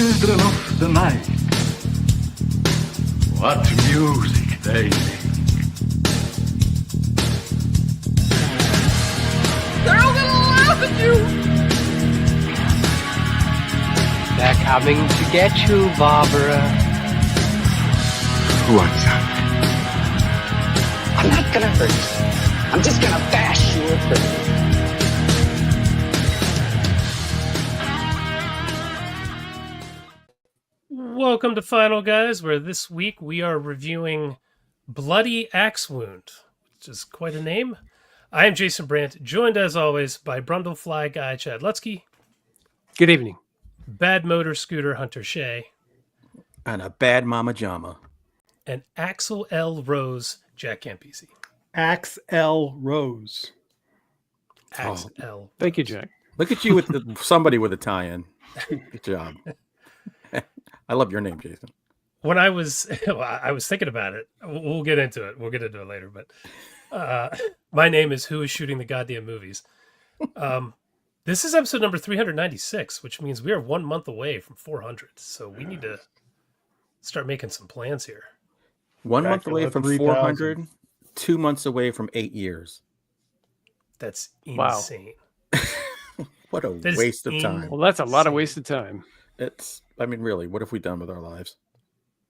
children of the night. What music they make. They're all gonna laugh at you! They're coming to get you, Barbara. What's up? I'm not gonna hurt you. I'm just gonna bash your brain. Welcome to Final Guys, where this week we are reviewing Bloody Axe Wound, which is quite a name. I am Jason Brandt, joined as always by Brundlefly Guy Chad Lutsky, Good evening. Bad Motor Scooter Hunter Shea, And a bad mama jama. and Axel L. Rose Jack Campisi. Axe L. Rose. Axel L. Thank you, Jack. Look at you with somebody with a tie-in. Good job. I love your name, Jason. When I was thinking about it. We'll get into it. We'll get into it later. But my name is Who is Shooting the Goddamn Movies. This is episode number 396, which means we are 1 month away from 400. So we need to start making some plans here. 1 month to away the from 3,000. 400, 2 months away from 8 years. That's Wow. insane. What a That is waste of time. Well, that's a lot of wasted time. Really, what have we done with our lives?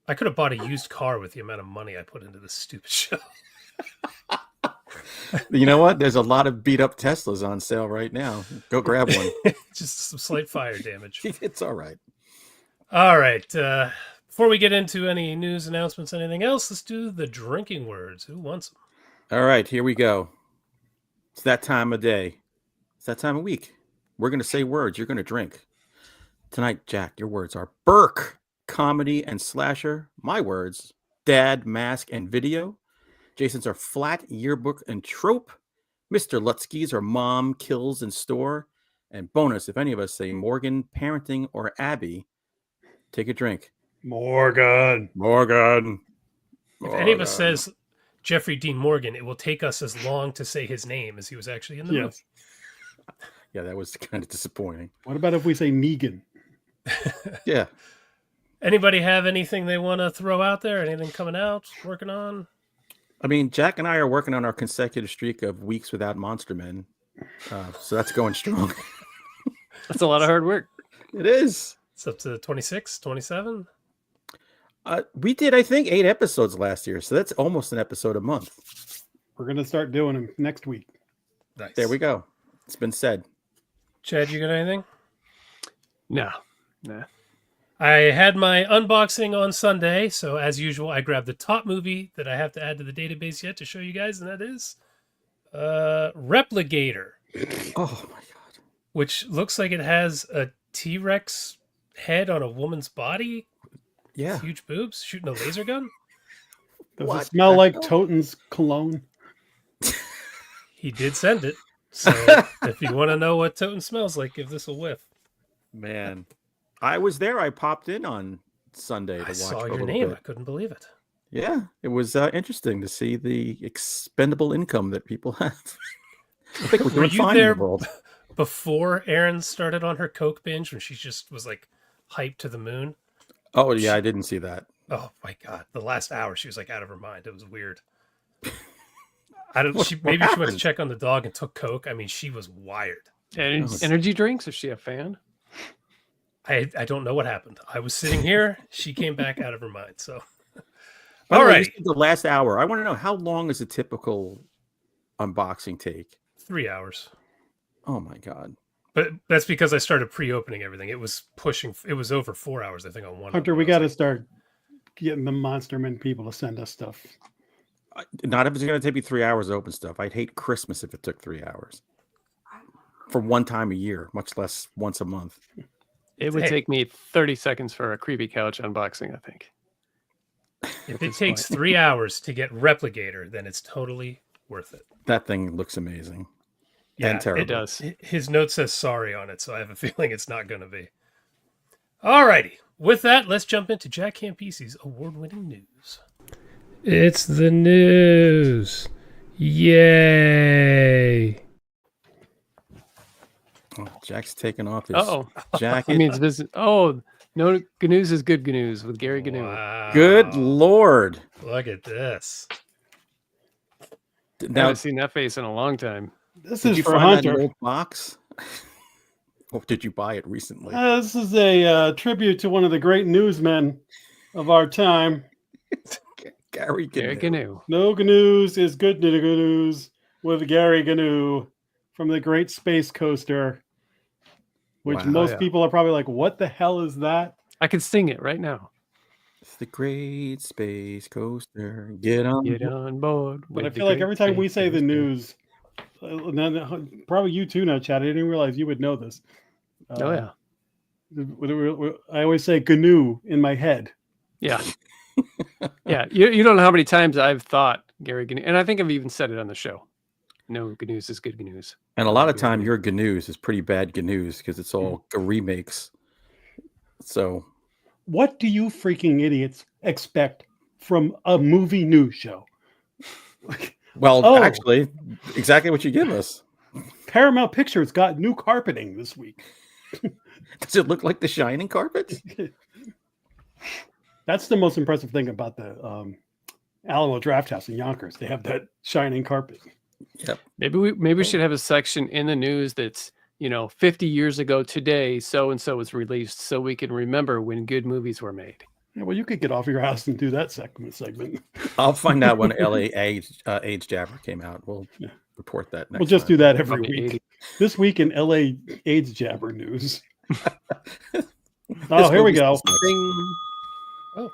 I could have bought a used car with the amount of money I put into this stupid show. You know what? There's a lot of beat up Teslas on sale right now. Go grab one. Just some slight fire damage. It's all right. All right. Before we get into any news announcements, anything else, let's do the drinking words. Who wants them? All right, here we go. It's that time of day. It's that time of week. We're going to say words. You're going to drink. Tonight, Jack, your words are Burke, comedy and slasher. My words, dad, mask, and video. Jason's are flat, yearbook, and trope. Mr. Lutsky's are mom, kills, and store. And bonus, if any of us say Morgan, parenting, or Abby, take a drink. Morgan. If any of us says Jeffrey Dean Morgan, it will take us as long to say his name as he was actually in the movie. Yes. Yeah, that was kind of disappointing. What about if we say Negan? Yeah. Anybody have anything they want to throw out there? Anything coming out, working on? I mean, Jack and I are working on our consecutive streak of weeks without Monster Men. So that's going strong. That's a lot of hard work. It is. It's up to 26, 27. We did, I think, 8 episodes last year. So that's almost an episode a month. We're going to start doing them next week. Nice. There we go. It's been said. Chad, you got anything? No. I had my unboxing on Sunday, so as usual, I grabbed the top movie that I have to add to the database yet to show you guys, and that is Replicator, Oh, my God. which looks like it has a T-Rex head on a woman's body, Yeah. huge boobs, shooting a laser gun. Does What it smell the like hell? Toten's cologne? He did send it, so if you want to know what Toten smells like, give this a whiff. Man. I was there. I popped in on Sunday to I watch saw for a your little name. bit. I couldn't believe it. Yeah. It was interesting to see the expendable income that people have. I think we're Were doing you fine there in the world. before Erin started on her Coke binge when she just was like hyped to the moon? Oh, yeah. I didn't see that. Oh my God. The last hour, she was like out of her mind. It was weird. I don't, What maybe she went to happened? check on the dog and took Coke. I mean, she was wired. Energy drinks? Is she a fan? I don't know what happened. I was sitting here. She came back out of her mind. So, By the all way, right. this is the last hour. I want to know, how long is a typical unboxing take? 3 hours. Oh, my God. But that's because I started pre-opening everything. It was over 4 hours, I think, on one. Hunter, of them. we I got to was start getting the Monster Men people to send us stuff. Not if it's going to take me 3 hours to open stuff. I'd hate Christmas if it took 3 hours. For one time a year, much less once a month. It would Hey. take me 30 seconds for a creepy couch unboxing, I think. If it takes 3 hours to get Replicator, then it's totally worth it. That thing looks amazing. Yeah, And terrible. It does. His note says sorry on it, so I have a feeling it's not going to be. All righty. With that, let's jump into Jack Campisi's award-winning news. It's the news. Yay. Jack's taking off his Oh, jacket. I mean, this. Oh, no, GNU's is good GNU's with Gary GNU. Wow. Good Lord. Look at this. I Now, haven't seen that face in a long time. This did is you for find that in Hunter. an old box? Or did you buy it recently? This is a tribute to one of the great newsmen of our time. Gary Gary Gnu. GNU. No news is good news with Gary GNU from the Great Space Coaster, which Wow. most Yeah. people are probably like, what the hell is that? I could sing it right now. It's the Great Space Coaster. Get on. Get on board. But I with the feel like Great every time we Space say the Coaster. news, probably you too now, Chad. I didn't realize you would know this. Oh yeah, I always say GNU in my head. yeah, yeah. You don't know how many times I've thought Gary GNU, and I think I've even said it on the show. No, GNU's is good GNU's. And a lot of Gary time GNU. your GNU's is pretty bad GNU's because it's all remakes. So What do you freaking idiots expect from a movie news show? well, Oh. actually, exactly what you give us. Paramount Pictures got new carpeting this week. Does it look like the Shining carpets? That's the most impressive thing about the Alamo Draft House in Yonkers. They have that shining carpet. Yep. Maybe we should have a section in the news that's 50 years ago today, so and so was released, so we can remember when good movies were made. Yeah, well, you could get off your house and do that segment. I'll find out when LA AIDS Jabber came out. We'll report that next We'll just time. do that every Probably week. 80. This week in LA AIDS Jabber news. This Oh, here we movie's go. just nuts. Ding.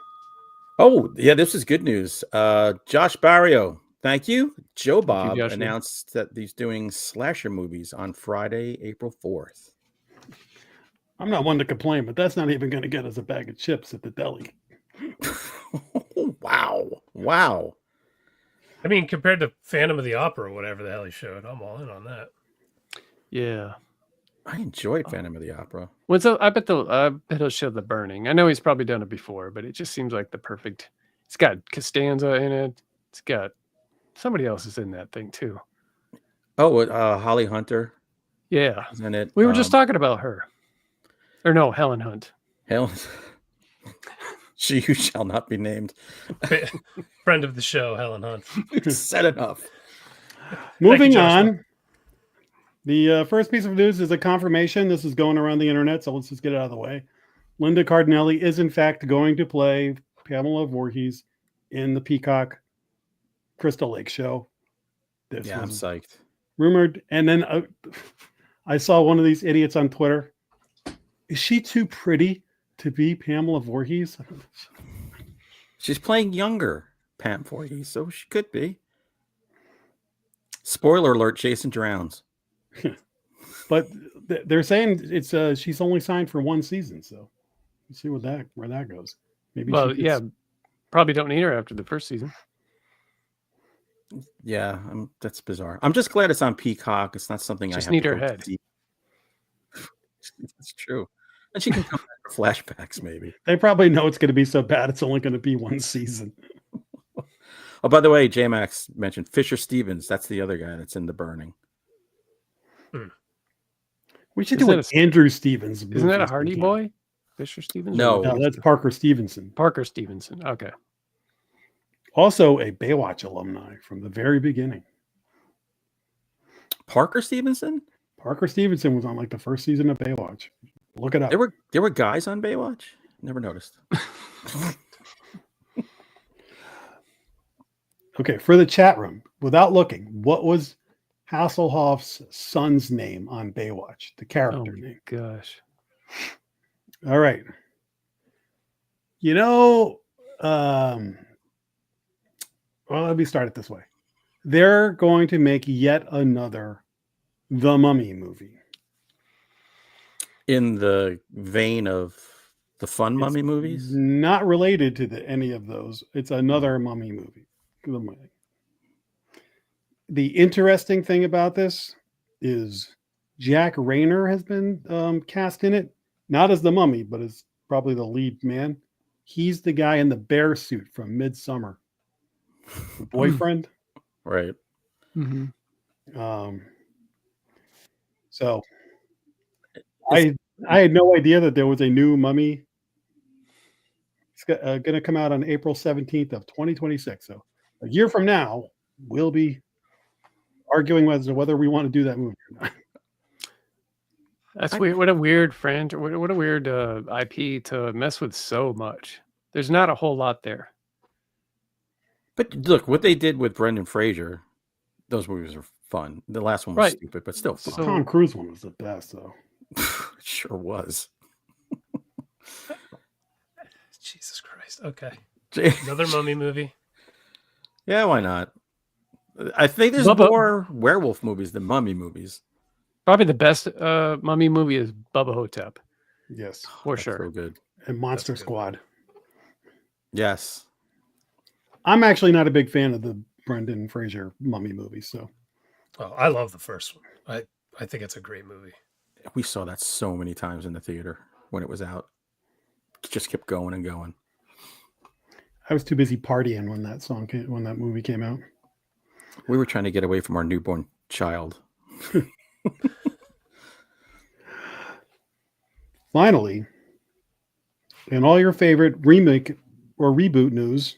Oh, yeah, this is good news. Josh Barrio, thank you. Joe Bob Josh. announced that he's doing slasher movies on Friday, April 4th. I'm not one to complain, but that's not even going to get us a bag of chips at the deli. Wow. I mean, compared to Phantom of the Opera or whatever the hell he showed, I'm all in on that. Yeah. I enjoyed Phantom of the Opera. I bet he'll show The Burning. I know he's probably done it before, but it just seems like the perfect. It's got Costanza in it. It's got somebody else is in that thing too. Oh, Holly Hunter Yeah, is in it. we were just talking about her. Or no, Helen Hunt. Helen. She who shall not be named. Friend of the show, Helen Hunt. Said enough. Moving Joshua. on. The first piece of news is a confirmation. This is going around the internet, so let's just get it out of the way. Linda Cardinelli is, in fact, going to play Pamela Voorhees in the Peacock Crystal Lake show. This Yeah, I'm was psyched. rumored. And then I saw one of these idiots on Twitter. Is she too pretty to be Pamela Voorhees? She's playing younger Pam Voorhees, so she could be. Spoiler alert, Jason drowns. But they're saying it's she's only signed for one season, so we'll see where that goes. Maybe Well, she gets, yeah, probably don't need her after the first season. Yeah, that's bizarre. I'm just glad it's on Peacock. It's not something Just I have need to her go head. see. That's true. And she can come back for flashbacks, maybe. They probably know it's going to be so bad it's only going to be one season. Oh, by the way, J-Max mentioned Fisher Stevens. That's the other guy that's in The Burning. We should Isn't do an that a- Andrew Stevens. Isn't that a movie Hardy sometime. boy? Fisher Stevens? No. No, that's Parker Stevenson. Parker Stevenson. Okay. Also a Baywatch alumni from the very beginning. Parker Stevenson? Parker Stevenson was on like the first season of Baywatch. Look it up. There were guys on Baywatch? Never noticed. Okay, for the chat room, without looking, what was Hasselhoff's son's name on Baywatch? The Oh character my name. gosh. All right. Well, let me start it this way. They're going to make yet another The Mummy movie. In the vein of the fun mummy movies? Not related to any of those. It's another mummy movie. The interesting thing about this is Jack Rayner has been cast in it, not as the mummy, but as probably the lead man. He's the guy in the bear suit from Midsummer. The boyfriend. Right. Mm-hmm. So I had no idea that there was a new Mummy. It's going to come out on April 17th of 2026. So a year from now, we'll be arguing whether we want to do that movie or not. That's weird. What a weird franchise. What a weird IP to mess with so much. There's not a whole lot there. But look, what they did with Brendan Fraser, those movies are fun. The last one was stupid, but still fun. The Tom Cruise one was the best, though. It sure was. Jesus Christ. Okay. Another Mummy movie. Yeah, why not? I think there's more werewolf movies than mummy movies. Probably the best Mummy movie is Bubba Hotep. Yes. For That's sure. so good. And Monster Squad. Yes. I'm actually not a big fan of the Brendan Fraser Mummy movies, so. Oh, I love the first one. I think it's a great movie. We saw that so many times in the theater when it was out. It just kept going and going. I was too busy partying when that movie came out. We were trying to get away from our newborn child. Finally, in all your favorite remake or reboot news,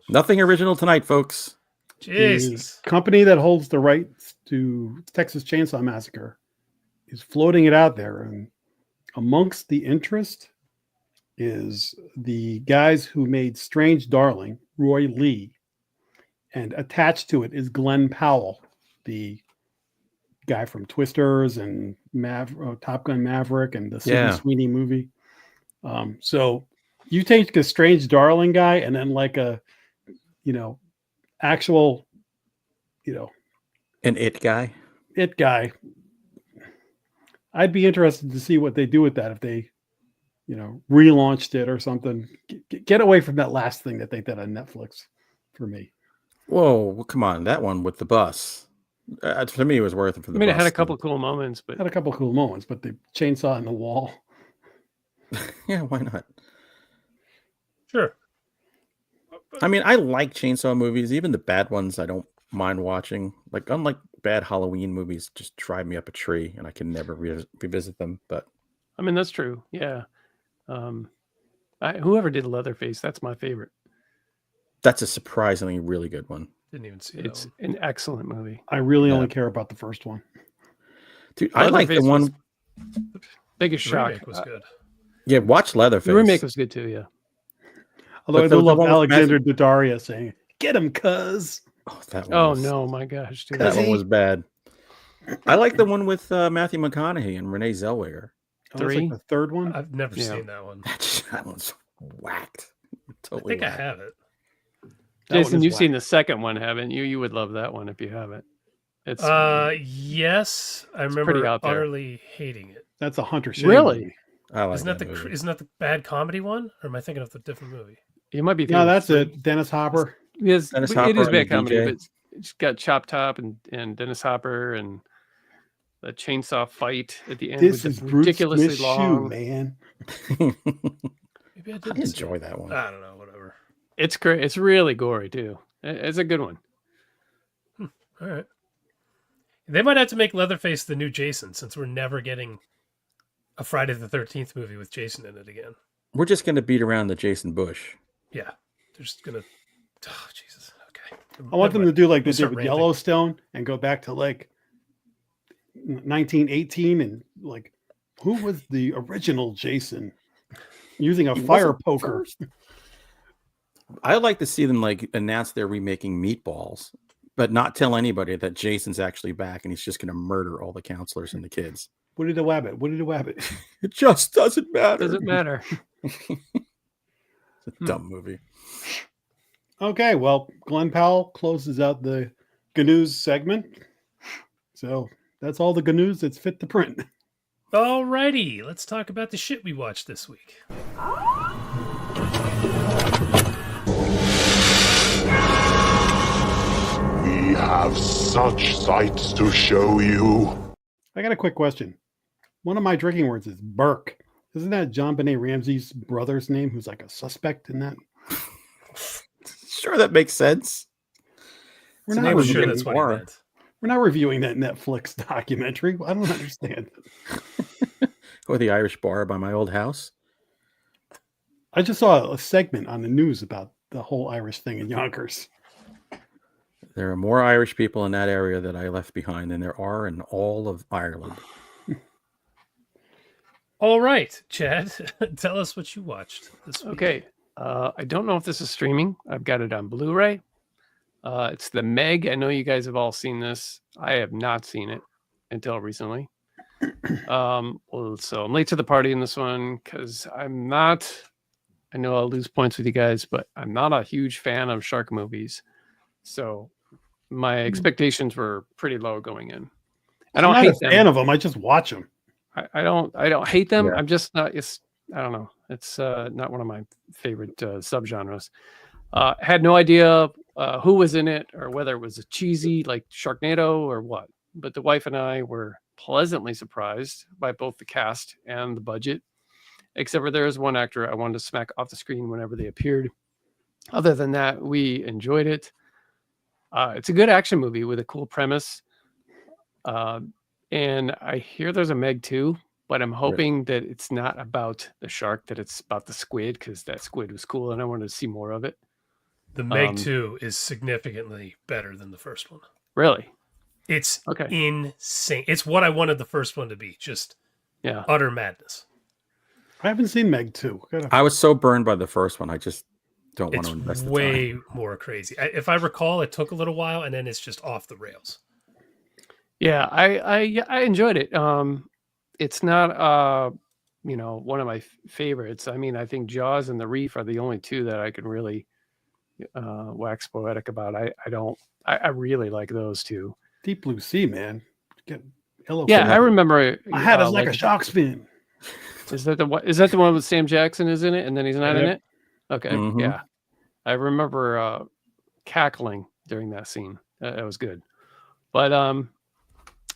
Nothing original tonight, folks. Jesus. the company that holds the rights to Texas Chainsaw Massacre is floating it out there, and amongst the interest is the guys who made Strange Darling, Roy Lee, and attached to it is Glenn Powell, the guy from Twisters and Top Gun Maverick and the Sidney Sweeney movie. So you take a Strange Darling guy and then like a, actual, An it guy. I'd be interested to see what they do with that if they, relaunched it or something. Get away from that last thing that they did on Netflix for me. Whoa, well, come on. That one with the bus. To me, it was worth it for the bus. it had a couple cool moments, but The chainsaw in the wall. Yeah, why not? Sure. I mean, I like chainsaw movies. Even the bad ones, I don't mind watching. Like, unlike bad Halloween movies, just drive me up a tree and I can never revisit them. But I mean, that's true. Yeah. Whoever did Leatherface, that's my favorite. that's a surprisingly really good one. Didn't even see It's it. an excellent movie. I really only care about the first one. Dude, I like the Leatherface one. was biggest The shock. remake was good. Yeah, watch Leatherface. The remake was good too. Yeah. Although But I the do love one with Alexander Daddario saying, "Get him, cuz." Oh, that one Oh was, no, my gosh, dude. that one was bad. I like the one with Matthew McConaughey and Renee Zellweger. Oh, that's like the third one. I've never Yeah. seen that one. That one's whacked. I Totally. think I whacked. have it. That one Jason, is you've seen whack. the second one, haven't you? You would love that one if you haven't. It's Yes, I pretty remember out there. utterly hating it. That's a Hunter Shane Really? movie. I like Isn't that movie. isn't that the bad comedy one, or am I thinking of a different movie? you might be. No, thinking that's of it. Dennis Hopper. Yes, Dennis it Hopper is and bad the comedy, DJ. but it's got Chop Top and Dennis Hopper and the chainsaw fight at the end This was is Bruce ridiculously Smith's shoe, long. man. Maybe I I didn't see enjoy it. that one. I don't know. Whatever. It's great. It's really gory too. It's a good one. All right. They might have to make Leatherface the new Jason, since we're never getting a Friday the 13th movie with Jason in it again. We're just gonna beat around the Jason Bush. Yeah, they're just gonna. Oh Jesus. Okay. I want them to do like they We'll did start with ranting. Yellowstone and go back to like 1918 and like who was the original Jason using a He fire wasn't poker. first. I'd like to see them like announce they're remaking Meatballs, but not tell anybody that Jason's actually back and he's just gonna murder all the counselors and the kids. Woody the Wabbit. Woody the Wabbit. It just doesn't matter. Doesn't matter. It's a dumb movie. Okay, well, Glenn Powell closes out the GNews segment. So that's all the GNews that's fit to print. All righty, let's talk about the shit we watched this week. We have such sights to show you. I got a quick question. One of my drinking words is Burke. Isn't that John Benet Ramsey's brother's name, who's like a suspect in that? Sure, that makes sense. We're It's a not name of reviewing- shit, that's what he meant. We're not reviewing that Netflix documentary. I don't understand. Or the Irish bar by my old house. I just saw a segment on the news about the whole Irish thing in Yonkers. There are more Irish people in that area that I left behind than there are in all of Ireland. All right, Chad, tell us what you watched this week. Okay. I don't know if this is streaming. I've got it on Blu-ray. It's The Meg. I know you guys have all seen this. I have not seen it until recently. So I'm late to the party in this one because I know I'll lose points with you guys, but I'm not a huge fan of shark movies. So my expectations were pretty low going in. I don't I'm not hate a them. fan of them. I just watch them. I don't hate them. Yeah. I'm just not. I don't know. It's not one of my favorite subgenres. Had no idea who was in it or whether it was a cheesy like Sharknado or what. But the wife and I were pleasantly surprised by both the cast and the budget. Except for there is one actor I wanted to smack off the screen whenever they appeared. Other than that, we enjoyed it. It's a good action movie with a cool premise. And I hear there's a Meg 2, but I'm hoping that it's not about the shark, that it's about the squid, because that squid was cool and I wanted to see more of it. The Meg 2 is significantly better than the first one. Really? It's Okay. insane. It's what I wanted the first one to be. Just utter madness. I haven't seen Meg 2. I was so burned by the first one. I just don't want It's to invest the time. way more crazy. If I recall, it took a little while, and then it's just off the rails. Yeah, I enjoyed it. It's not one of my favorites. I mean, I think Jaws and The Reef are the only two that I can really wax poetic about. I really like those two. Deep Blue Sea, man. Get yellow. Yeah, I remember. My hat is like a shark fin. Is that the one? Is that the one with Sam Jackson is in it, and then he's not in it? Okay, Mhm. yeah. I remember cackling during that scene. That was good. But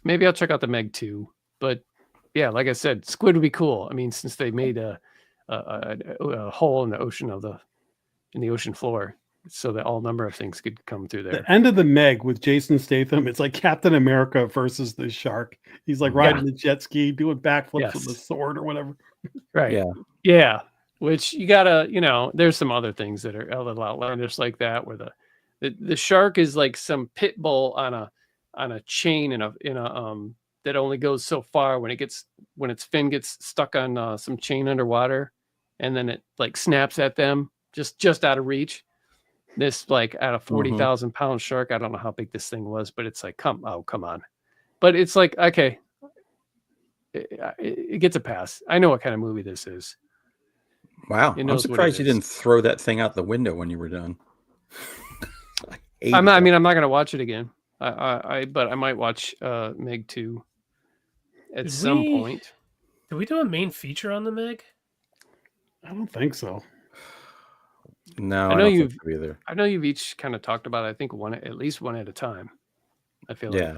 maybe I'll check out the Meg 2. But yeah, like I said, squid would be cool. I mean, since they made a hole in the ocean in the ocean floor, so that all number of things could come through there. The end of the Meg with Jason Statham, it's like Captain America versus the shark. He's like riding the jet ski, doing backflips with the sword or whatever. Right. Yeah. Yeah. Which you gotta, there's some other things that are a little outlandish like that, where the shark is like some pit bull on a chain in a that only goes so far when its fin gets stuck on some chain underwater, and then it like snaps at them just out of reach. This like at a 40,000 pound shark. I don't know how big this thing was, but it's like, come on. But it's like, okay, it gets a pass. I know what kind of movie this is. Wow. It I'm knows what surprised it you is. didn't throw that thing out the window when you were done. I'm not going to watch it again. But I might watch Meg 2 at some point. Did we do a main feature on the Meg? I don't think so. No, I know don't you've think so either. I know you've each kind of talked about it, I think at least one at a time. I feel like. Yeah.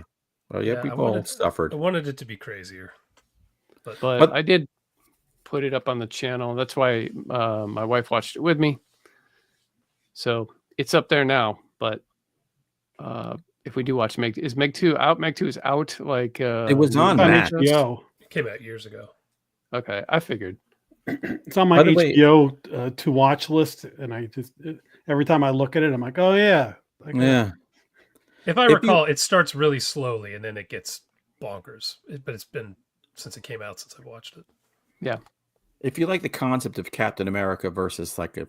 Well, yeah, I people suffered. wanted it to be crazier. But I did put it up on the channel. That's why my wife watched it with me. So it's up there now. But if we do watch Meg, is Meg 2 out? Meg 2 is out. Like It was on On Max. HBO. It came out years ago. Okay, I figured. It's on my By the way- HBO to watch list, and I just every time I look at it, I'm like, oh yeah, Yeah. If I If you- recall, it starts really slowly and then it gets bonkers. But it's been since it came out since I've watched it. Yeah. If you like the concept of Captain America versus like a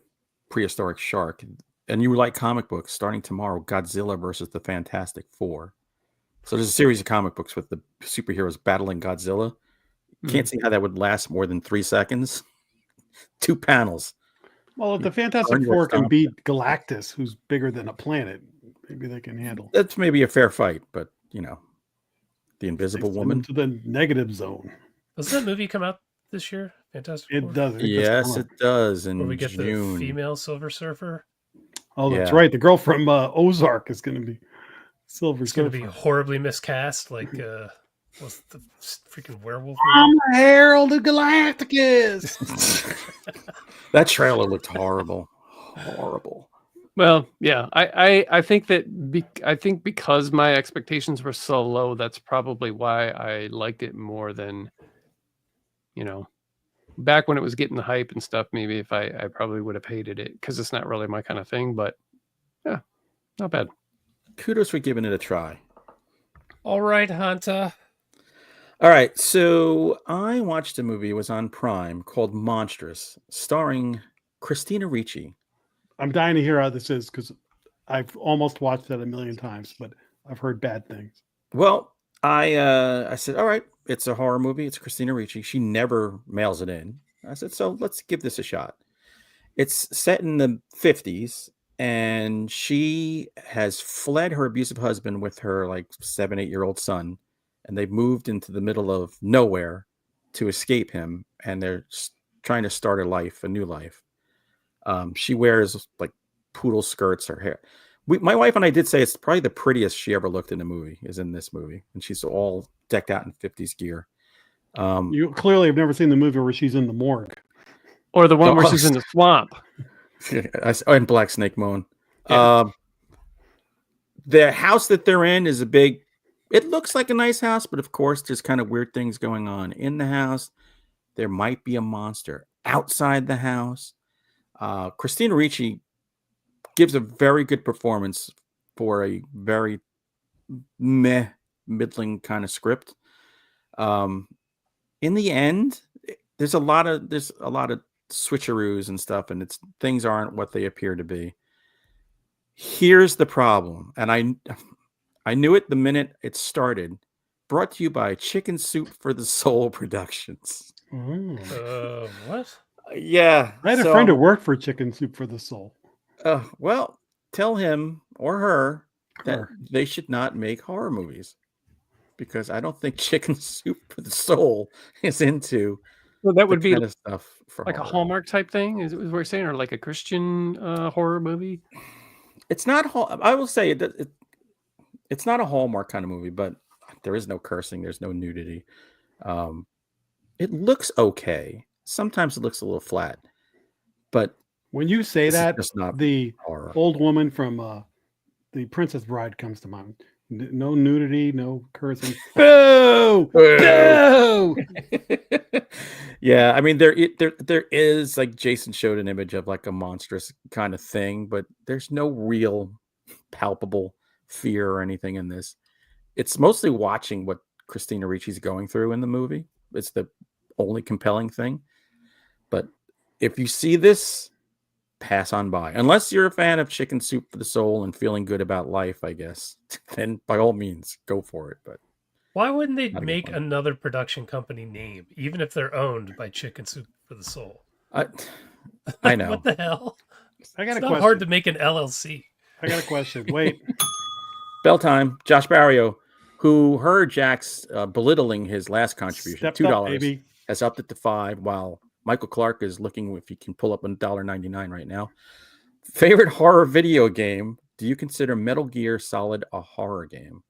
prehistoric shark, and you like comic books, starting tomorrow, Godzilla versus the Fantastic Four. So there's a series of comic books with the superheroes battling Godzilla. Can't see how that would last more than 3 seconds. 2 panels. Well, if the Fantastic Earn your Four can stomach. beat Galactus, who's bigger than a planet, maybe they can handle. That's maybe a fair fight, but the Invisible Takes them Woman. into the negative zone. Doesn't that movie come out this year? Fantastic Four? It does. I think that's Yes, coming it up. does in Where we get the June. female Silver Surfer. Oh, that's Yeah. right. The girl from Ozark is going to be Silver It's going to Surfer. be horribly miscast, like what's the freaking werewolf? I'm a Herald of Galacticus. That trailer looked horrible. Horrible. Well, yeah, I think that I think because my expectations were so low, that's probably why I liked it more than, you know, back when it was getting the hype and stuff. Maybe if I probably would have hated it because it's not really my kind of thing. But yeah, not bad. Kudos for giving it a try. All right, Hunter. All right, so I watched a movie. It was on Prime called Monstrous, starring Christina Ricci. I'm dying to hear how this is because I've almost watched that a million times, but I've heard bad things. Well, I said, all right, it's a horror movie. It's Christina Ricci. She never mails it in. I said, so let's give this a shot. It's set in the 50s, and she has fled her abusive husband with her like 7-8-year-old son, and they've moved into the middle of nowhere to escape him, and they're trying to start a new life. She wears like poodle skirts. Her hair. My wife and I did say it's probably the prettiest she ever looked in a movie is in this movie, and she's all decked out in 50s gear. You clearly have never seen the movie where she's in the morgue. Or the one where she's in the swamp. And Black Snake Moan. Yeah. The house that they're in is it looks like a nice house, but of course there's kind of weird things going on in the house. There might be a monster outside the house. Christina Ricci gives a very good performance for a very middling kind of script. In the end, there's a lot of switcheroos and stuff, and things aren't what they appear to be. Here's the problem, and I knew it the minute it started. Brought to you by Chicken Soup for the Soul Productions. What? Yeah, I had a friend who worked for Chicken Soup for the Soul. Well, tell him or her that they should not make horror movies, because I don't think Chicken Soup for the Soul is into. Well, that would be kind of stuff for like horror. a Hallmark type thing. Is what we're saying, or like a Christian horror movie? It's not. I will say it's not a Hallmark kind of movie, but there is no cursing. There's no nudity. It looks okay. Sometimes it looks a little flat, but when you say that, the horror. Old woman from the Princess Bride comes to mind. No nudity, no cursing. Boo! Boo! Yeah, I mean there is, like Jason showed an image of like a monstrous kind of thing, but there's no real palpable fear or anything in this. It's mostly watching what Christina Ricci's going through in the movie. It's the only compelling thing. But if you see this, pass on by. Unless you're a fan of Chicken Soup for the Soul and feeling good about life, I guess, then by all means, go for it. But why wouldn't they make another production company name, even if they're owned by Chicken Soup for the Soul? I know. What the hell? I got it's a not question. hard to make an LLC. I got a question. Wait. Bell time. Josh Barrio, who heard Jack's belittling his last contribution, $2, has upped it to $5, while Michael Clark is looking if he can pull up $1.99 right now. Favorite horror video game? Do you consider Metal Gear Solid a horror game?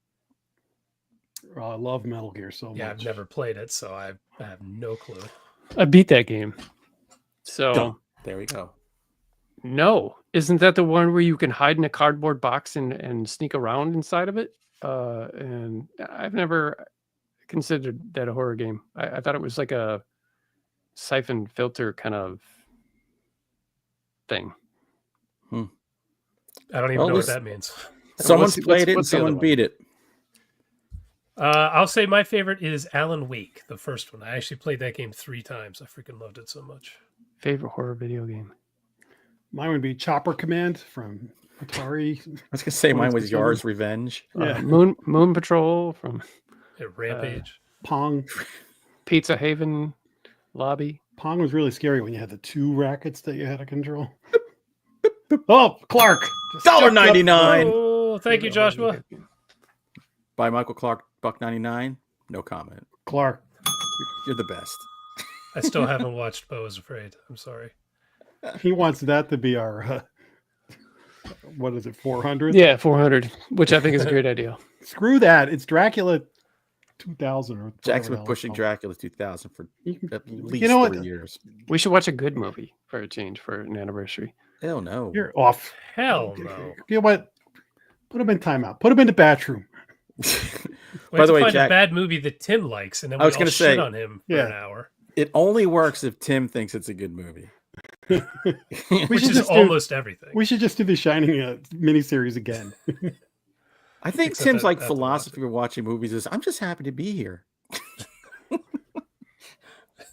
I love Metal Gear so much. Yeah, I've never played it, so I have no clue. I beat that game. So there we go. No, isn't that the one where you can hide in a cardboard box and sneak around inside of it? And I've never considered that a horror game. I thought it was like a siphon filter kind of thing. I don't even know what that means. Someone's played it and someone beat it. I'll say my favorite is Alan Wake, the first one. I actually played that game 3 times. I freaking loved it so much. Favorite horror video game? Mine would be Chopper Command from Atari. I was gonna say mine was Yar's Revenge. Yeah. Moon Patrol from Rampage. Pong. Pizza Haven Lobby. Pong was really scary when you had the 2 rackets that you had to control. Oh, Clark. $1.99. Oh, thank you, Joshua. By Michael Clark, $1.99. No comment. Clark, you're the best. I still haven't watched Beau is Afraid. I'm sorry. He wants that to be our what is it, 400? Yeah, 400, which I think is a great idea. Screw that. It's Dracula 2000. Or Jack's been pushing Dracula 2000 for at least 3 years. We should watch a good movie for a change for an anniversary. Hell no. You're off. Hell no. You know what? Put him in timeout. Put him in the bathroom. We By have the to way, find Jack, a bad movie that Tim likes, and then I we was all gonna shit say, on him for yeah. an hour, it only works if Tim thinks it's a good movie. We which should is just do- almost everything. We should just do the Shining miniseries again. I think Except Tim's that- like that's a lot. philosophy of watching movies is I'm just happy to be here.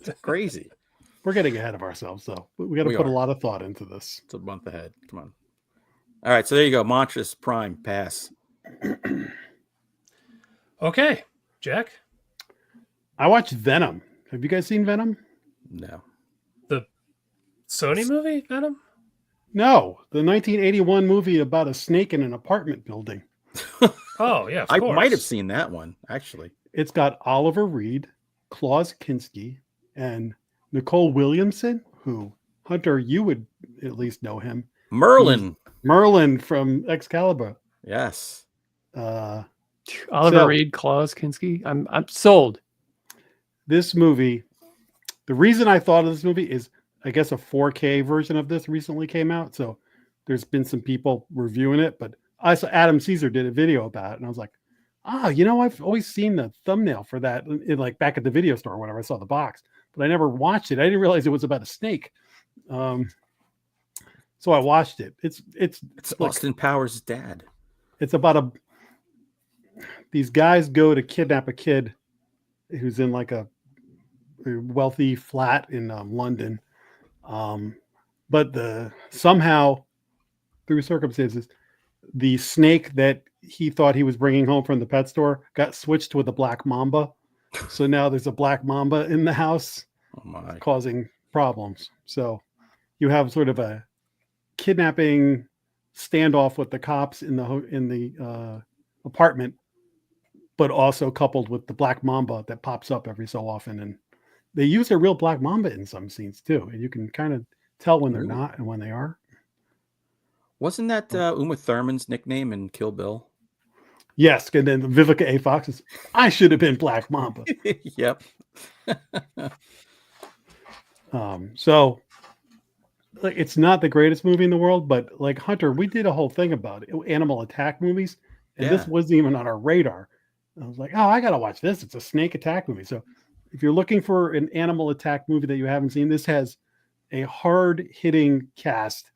It's crazy. We're getting ahead of ourselves, though. We got to We put are. a lot of thought into this. It's a month ahead. Come on. All right, so there you go. Monstrous Prime pass. Okay, Jack, I watched Venom. Have you guys seen Venom? No. the Sony movie Venom. No, the 1981 movie about a snake in an apartment building. Oh yeah, of I course. might have seen that one, actually. It's got Oliver Reed, Klaus Kinski, and Nicole Williamson, who, Hunter, you would at least know him. Merlin. Merlin from Excalibur. Yes. Uh, Oliver So- Reed, Klaus Kinski. I'm sold. this movie, the reason I thought of this movie is, I guess, a 4K version of this recently came out. So there's been some people reviewing it, but I saw Adam Caesar did a video about it, and I was like, I've always seen the thumbnail for that like back at the video store whenever I saw the box, but I never watched it. I didn't realize it was about a snake. So I watched it. It's like, Austin Powers' dad. it's about these guys go to kidnap a kid who's in like a wealthy flat in London. But somehow through circumstances, the snake that he thought he was bringing home from the pet store got switched with a black mamba. So now there's a black mamba in the house Oh my. causing problems. So you have sort of a kidnapping standoff with the cops in the apartment, but also coupled with the black mamba that pops up every so often. And they use a real black mamba in some scenes too, and you can kind of tell when they're Ooh. not and when they are. Wasn't that Uma Thurman's nickname in Kill Bill? Yes, and then Vivica A. Fox is, I should have been Black Mamba. Yep. So like, it's not the greatest movie in the world, but like Hunter, we did a whole thing about it, animal attack movies, and this Yeah. wasn't even on our radar. I was like, oh, I gotta watch this. It's a snake attack movie. So if you're looking for an animal attack movie that you haven't seen, this has a hard hitting cast.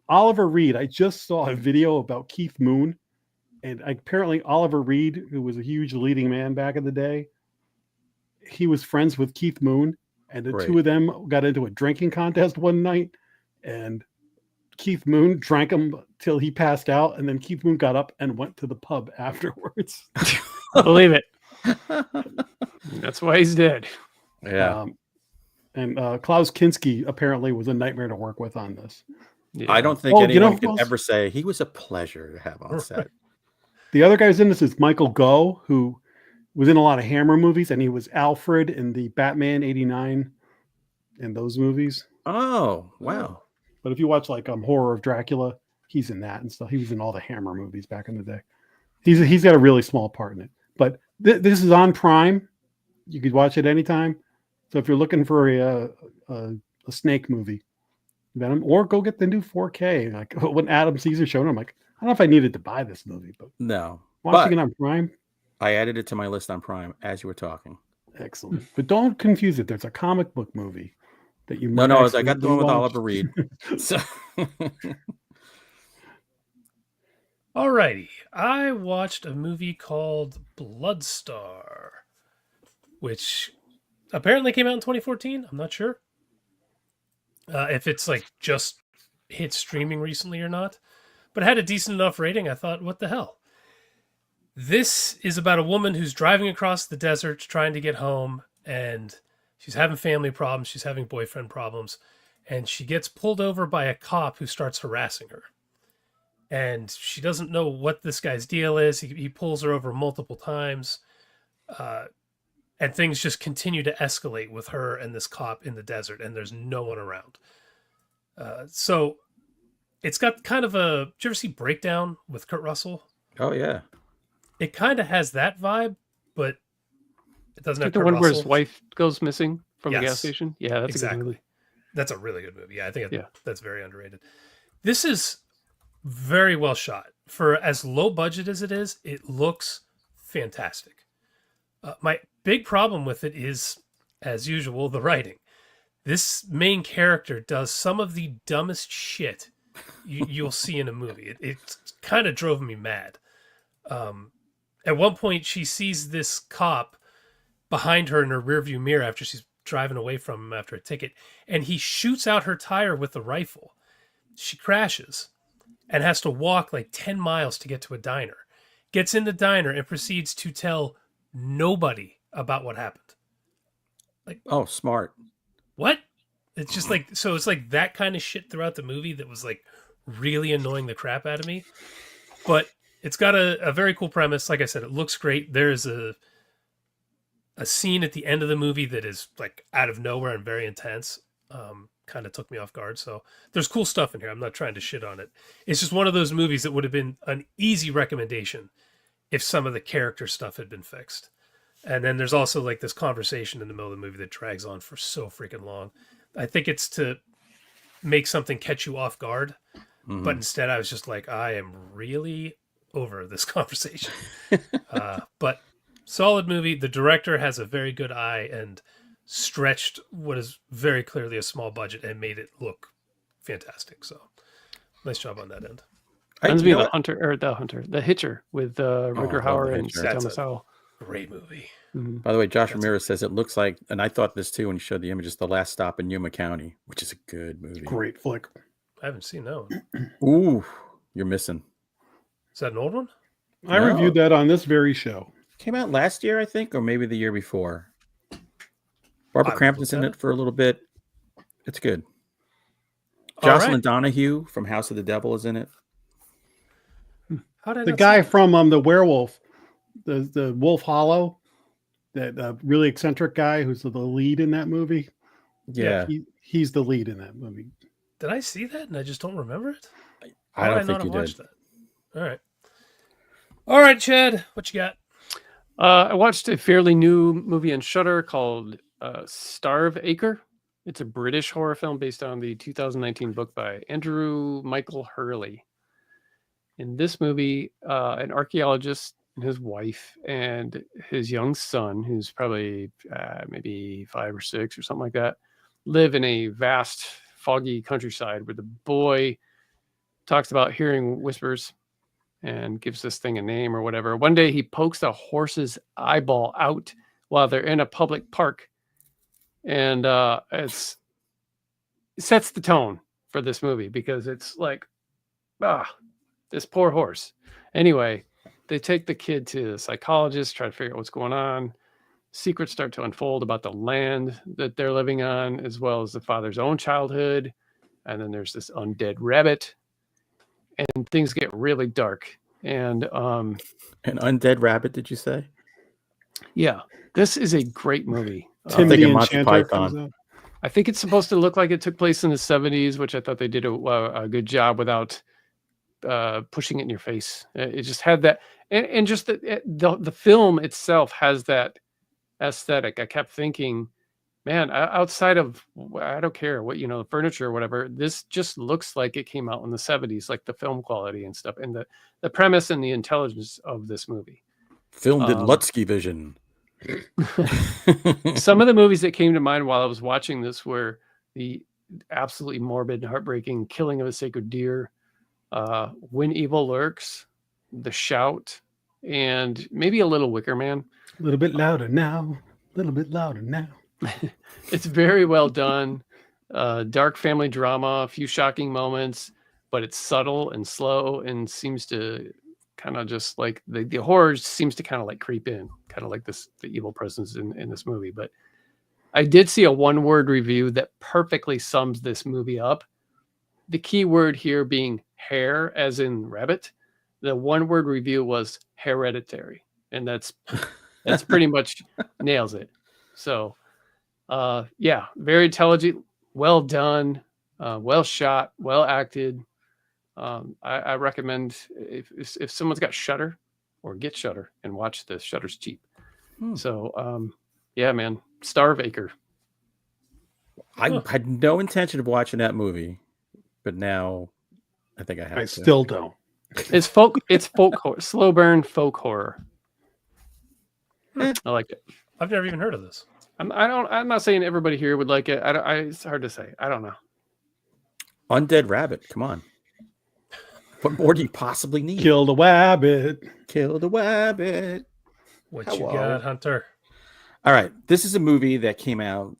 Oliver Reed, I just saw a video about Keith Moon, and apparently Oliver Reed, who was a huge leading man back in the day, he was friends with Keith Moon, and the Right. two of them got into a drinking contest one night, and Keith Moon drank him till he passed out, and then Keith Moon got up and went to the pub afterwards. Believe it. That's why he's dead. Yeah. And Klaus Kinski apparently was a nightmare to work with on this. Yeah. I don't think Oh, you anyone know who can else- ever say he was a pleasure to have on set. The other guys in this is Michael Gough, who was in a lot of Hammer movies, and he was Alfred in the Batman '89 and those movies. Oh, wow. But if you watch like Horror of Dracula, he's in that and stuff. He was in all the Hammer movies back in the day. He's got a really small part in it. But this is on Prime. You could watch it anytime. So if you're looking for a snake movie, Venom, or go get the new 4K. Like when Adam Caesar showed it, I'm like, I don't know if I needed to buy this movie, but No. watching But it on Prime, I added it to my list on Prime as you were talking. excellent. But don't confuse it. There's a comic book movie that you No, might I got the one with accidentally Oliver watch. Reed. So Alrighty, I watched a movie called Bloodstar, which apparently came out in 2014. I'm not sure if it's like just hit streaming recently or not, but it had a decent enough rating. I thought, what the hell? This is about a woman who's driving across the desert trying to get home, and she's having family problems. She's having boyfriend problems, and she gets pulled over by a cop who starts harassing her. And she doesn't know what this guy's deal is. He pulls her over multiple times. And things just continue to escalate with her and this cop in the desert, and there's no one around. So it's got kind of a... Did you ever see Breakdown with Kurt Russell? oh yeah. It kind of has that vibe, but it doesn't have The Kurt one where Russell. his wife goes missing from the gas Yes. station. Yeah, that's a good Exactly. movie. That's a really good movie. Yeah, I think Yeah. that's very underrated. This is very well shot. For as low budget as it is, it looks fantastic. My big problem with it is, as usual, the writing. This main character does some of the dumbest shit you'll see in a movie. It kind of drove me mad. At one point, she sees this cop behind her in her rearview mirror after she's driving away from him after a ticket, and he shoots out her tire with the rifle. She crashes and has to walk like 10 miles to get to a diner. Gets in the diner and proceeds to tell nobody about what happened. Like, Oh, smart. what? It's just like, so it's like that kind of shit throughout the movie that was like really annoying the crap out of me. But it's got a very cool premise. Like I said, it looks great. There's a scene at the end of the movie that is like out of nowhere and very intense. Kind of took me off guard. So there's cool stuff in here. I'm not trying to shit on it. It's just one of those movies that would have been an easy recommendation if some of the character stuff had been fixed. And then there's also like this conversation in the middle of the movie that drags on for so freaking long. I think it's to make something catch you off guard. But instead I was just like, I am really over this conversation. But solid movie. The director has a very good eye and stretched what is very clearly a small budget and made it look fantastic. So nice job on that end. Reminds me you know of the Hitcher with Rutger love Hauer The and Hitcher. Thomas That's a- Howell. Great movie. By the way, Josh Ramirez says it looks like, and I thought this too when he showed the images, The Last Stop in Yuma County, which is a good movie. Great flick. I haven't seen that one. Ooh, you're missing. Is that an old one? I No. reviewed that on this very show. Came out last year, I think, or maybe the year before. Barbara I would Crampton's look in that it for a little bit. It's good. All Jocelyn right. Donahue from House of the Devil is in it. How did I The not guy see that? from the werewolf, the Wolf Hollow, that really eccentric guy who's the lead in that movie. Yeah, He's the lead in that movie. Did I see that and I just don't remember it? I How don't did think not you have did. watched that? All right. All right, Chad, what you got? I watched a fairly new movie on Shudder called Starve Acre. It's a British horror film based on the 2019 book by Andrew Michael Hurley. In this movie, an archaeologist and his wife and his young son, who's probably maybe 5 or 6 or something like that, live in a vast, foggy countryside where the boy talks about hearing whispers and gives this thing a name or whatever. One day he pokes a horse's eyeball out while they're in a public park. And it sets the tone for this movie because it's like, this poor horse. Anyway, they take the kid to the psychologist, try to figure out what's going on. Secrets start to unfold about the land that they're living on, as well as the father's own childhood. And then there's this undead rabbit. And things get really dark. And An Undead Rabbit, did you say? yeah, this is a great movie. Tim thinking the Monty Enchanter Python. comes out. I think it's supposed to look like it took place in the 70s, which I thought they did a good job without pushing it in your face. It just had that, and just the film itself has that aesthetic. I kept thinking, man, outside of, I don't care what, the furniture or whatever, this just looks like it came out in the 70s, like the film quality and stuff, and the premise and the intelligence of this movie. Filmed in Lutsky Vision. Some of the movies that came to mind while I was watching this were the absolutely morbid and heartbreaking Killing of a Sacred Deer, When Evil Lurks, The Shout, and maybe a little Wicker Man. A little bit louder now. A little bit louder now. It's very well done. Dark family drama, a few shocking moments, but it's subtle and slow and seems to kind of just like the horror seems to kind of like creep in, kind of like the evil presence in this movie. But I did see a one-word review that perfectly sums this movie up. The key word here being hair, as in rabbit. The one-word review was hereditary, and that's pretty much nails it. So, yeah, very intelligent, well done, well shot, well acted. I recommend if someone's got Shudder, or get Shudder and watch this. Shudder's cheap. So, yeah, man, Starve Acre. I had no intention of watching that movie, but now I think I have I to. still don't. It's folk horror, slow burn folk horror. Eh. I like it. I've never even heard of this. I'm not saying everybody here would like it. It's hard to say. I don't know. Undead Rabbit. Come on. What more do you possibly need? Kill the wabbit. Kill the wabbit. What Hello. you got, Hunter? All right. This is a movie that came out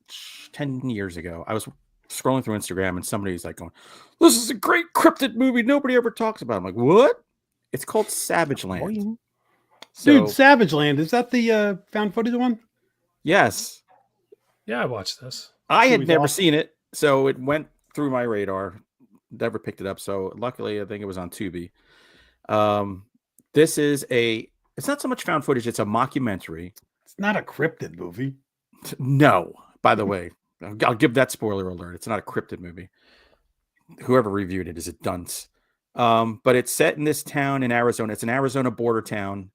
10 years ago. I was scrolling through Instagram and somebody's like going, "This is a great cryptid movie nobody ever talks about." I'm like, what? It's called Savageland. Dude, So, Savageland. Is that the found footage one? yes. Yeah, I watched this. I had movie's never awesome. seen it, so it went through my radar. Never picked it up, so luckily I think it was on Tubi. This is it's not so much found footage, it's a mockumentary. It's not a cryptid movie. No, by the way, I'll give that spoiler alert. It's not a cryptid movie. Whoever reviewed it is a dunce. But it's set in this town in Arizona. It's an Arizona border town.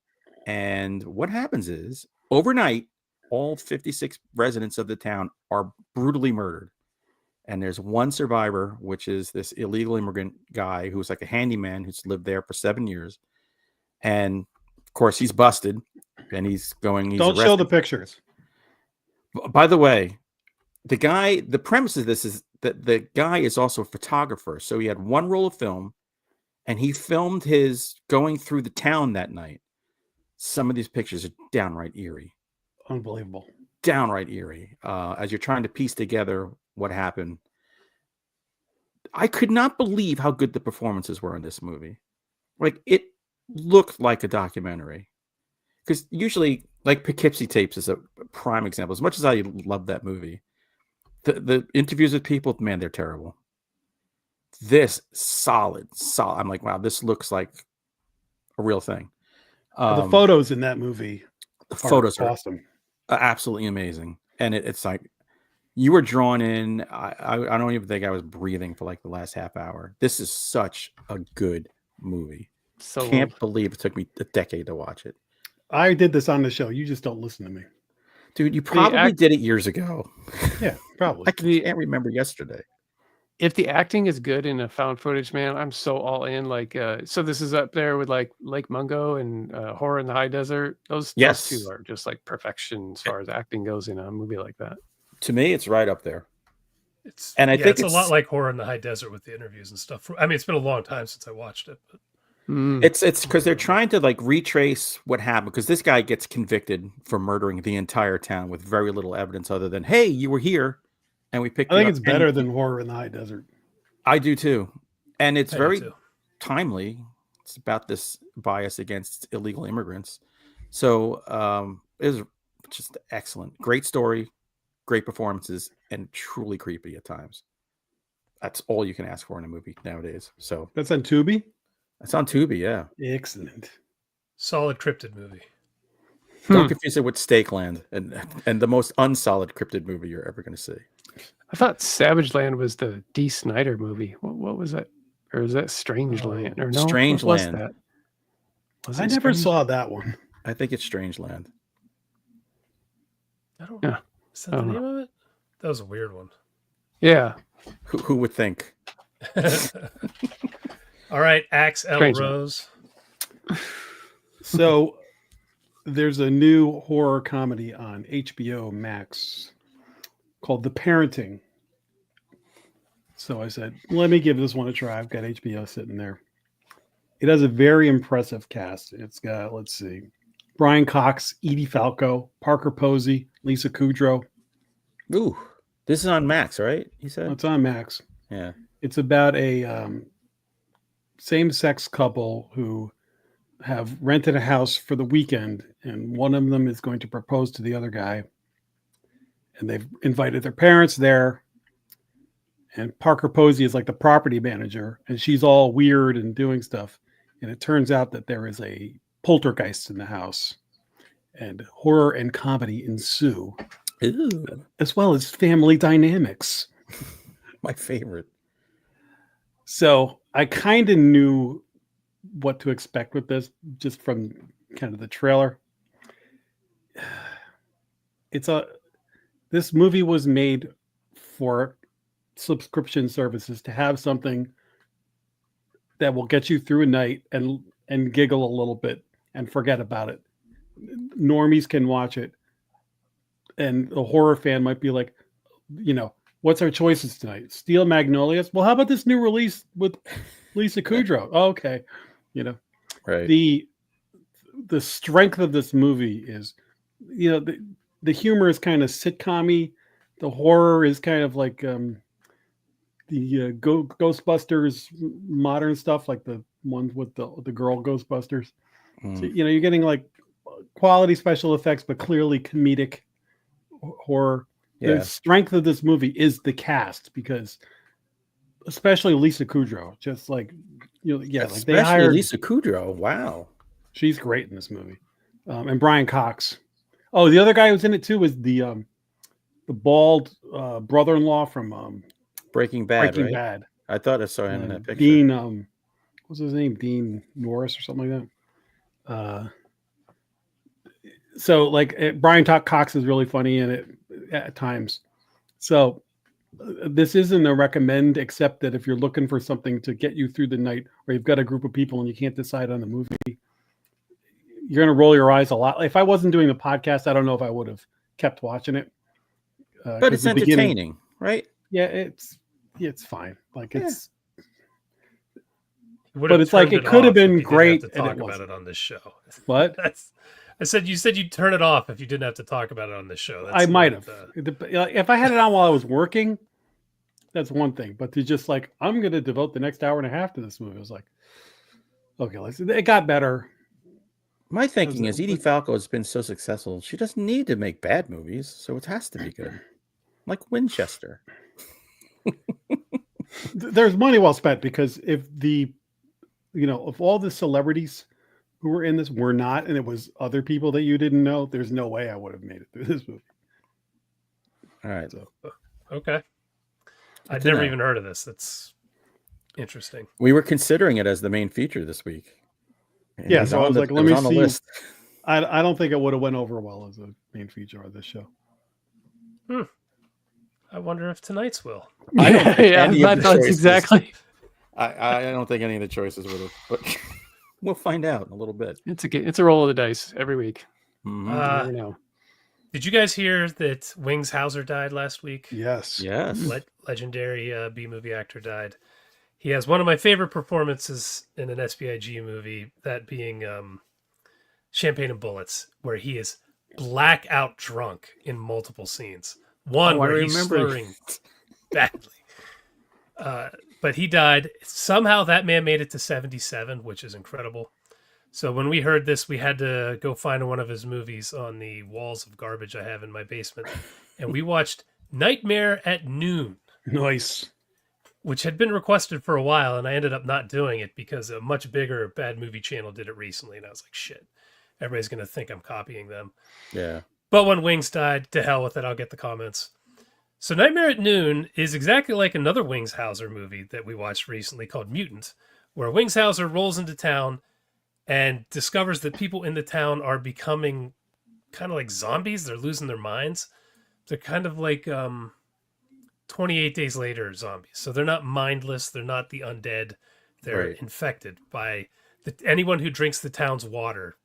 And what happens is overnight, all 56 residents of the town are brutally murdered. And there's one survivor, which is this illegal immigrant guy who's like a handyman who's lived there for 7 years. And of course, he's busted and he's Don't arrested. show the pictures. By the way, the premise of this is that the guy is also a photographer. So he had one roll of film and he filmed his going through the town that night. Some of these pictures are downright eerie. Unbelievable. Downright eerie. As you're trying to piece together what happened. I could not believe how good the performances were in this movie. Like, it looked like a documentary. Because usually, like Poughkeepsie Tapes is a prime example. As much as I love that movie, the interviews with people, man, they're terrible. This solid. I'm like, wow, this looks like a real thing. The photos in that movie The photos are awesome. absolutely amazing. And it's like, you were drawn in. I don't even think I was breathing for like the last half hour. This is such a good movie. So Can't believe it took me a decade to watch it. I did this on the show. You just don't listen to me. Dude, you probably did it years ago. Yeah, probably. I can't remember yesterday. if the acting is good in a found footage, man, I'm so all in. Like, so this is up there with like Lake Mungo and Horror in the High Desert. Those two are just like perfection as far as acting goes in a movie like that. To me, it's right up there. I think it's a lot like Horror in the High Desert with the interviews and stuff. I mean, it's been a long time since I watched it. But... It's because they're trying to like retrace what happened, because this guy gets convicted for murdering the entire town with very little evidence other than, hey, you were here and we picked you up. I think it's better than Horror in the High Desert. I do too. And it's very timely. It's about this bias against illegal immigrants. So it was just excellent. Great story, great performances, and truly creepy at times. That's all you can ask for in a movie nowadays. So that's on Tubi? It's on Tubi, yeah. Excellent. Solid cryptid movie. Don't confuse it with Stakeland and the most unsolid cryptid movie you're ever going to see. I thought Savageland was the D. Snyder movie. What was that? Or is that Strangeland? Or no? Strangeland. I never saw that one. I think it's Strangeland. I don't know. Is that the name of it? That was a weird one. Yeah. Who would think? All right, Axe L. Rose. So there's a new horror comedy on HBO Max called The Parenting. So I said, let me give this one a try. I've got HBO sitting there. It has a very impressive cast. It's got, let's see, Brian Cox, Edie Falco, Parker Posey, Lisa Kudrow. Ooh, this is on Max, right? You said it's on Max. Yeah. It's about a same-sex couple who have rented a house for the weekend, and one of them is going to propose to the other guy. And they've invited their parents there. And Parker Posey is like the property manager, and she's all weird and doing stuff. And it turns out that there is a poltergeist in the house, and horror and comedy ensue. Ooh. As well as family dynamics. My favorite. So I kind of knew what to expect with this just from kind of the trailer. This movie was made for subscription services to have something that will get you through a night and giggle a little bit and forget about it. Normies can watch it, and a horror fan might be like, what's our choices tonight? Steel Magnolias? Well, how about this new release with Lisa Kudrow? Oh, okay. Right. The strength of this movie is, the humor is kind of sitcom-y. The horror is kind of like the Ghostbusters modern stuff, like the ones with the girl Ghostbusters. So, you're getting like quality special effects, but clearly comedic horror. Yeah. The strength of this movie is the cast, because especially Lisa Kudrow, just like, like they hired Lisa Kudrow. Wow. She's great in this movie. And Brian Cox. Oh, the other guy who's in it too is the bald brother-in-law from Breaking Bad. Breaking right? Bad. I thought I saw him in that picture. Dean, what's his name? Dean Norris or something like that. So like Brian Cox is really funny in it at times. So this isn't a recommend, except that if you're looking for something to get you through the night, or you've got a group of people and you can't decide on the movie, you're going to roll your eyes a lot. If I wasn't doing the podcast, I don't know if I would have kept watching it. But it's entertaining, right? Yeah, it's fine. Like it's, but it's like it could have been great. To talk about it on this show. What? I said you said you'd turn it off if you didn't have to talk about it on this show. I might have. If I had it on while I was working, that's one thing. But to just like, I'm going to devote the next hour and a half to this movie, I was like, okay, it got better. My thinking is Edie Falco has been so successful, she doesn't need to make bad movies, so it has to be good. Like Winchester. There's money well spent, because if if all the celebrities who were in this were not, and it was other people that you didn't know, there's no way I would have made it through this movie. All right. So, okay. I'd never even heard of this. That's interesting. We were considering it as the main feature this week. Yeah, so I was like, let me see. List. I don't think it would have went over well as a main feature of this show. I wonder if tonight's will. I don't think my thoughts exactly. I don't think any of the choices would have, but we'll find out in a little bit. It's a roll of the dice every week. Mm-hmm. You never know. Did you guys hear that Wings Hauser died last week? Yes. Legendary B-movie actor died. He has one of my favorite performances in an SPIG movie, that being Champagne and Bullets, where he is blackout drunk in multiple scenes. One where he's slurring badly. But he died. Somehow that man made it to 77, which is incredible. So when we heard this, we had to go find one of his movies on the walls of garbage I have in my basement. And we watched Nightmare at Noon. Nice. Which had been requested for a while, and I ended up not doing it because a much bigger bad movie channel did it recently. And I was like, shit, everybody's going to think I'm copying them. Yeah. But when Wings died, to hell with it, I'll get the comments. So Nightmare at Noon is exactly like another Wings Hauser movie that we watched recently called Mutant, where Wings Hauser rolls into town and discovers that people in the town are becoming kind of like zombies. They're losing their minds. They're kind of like 28 Days Later zombies. So they're not mindless. They're not the undead. They're infected by anyone who drinks the town's water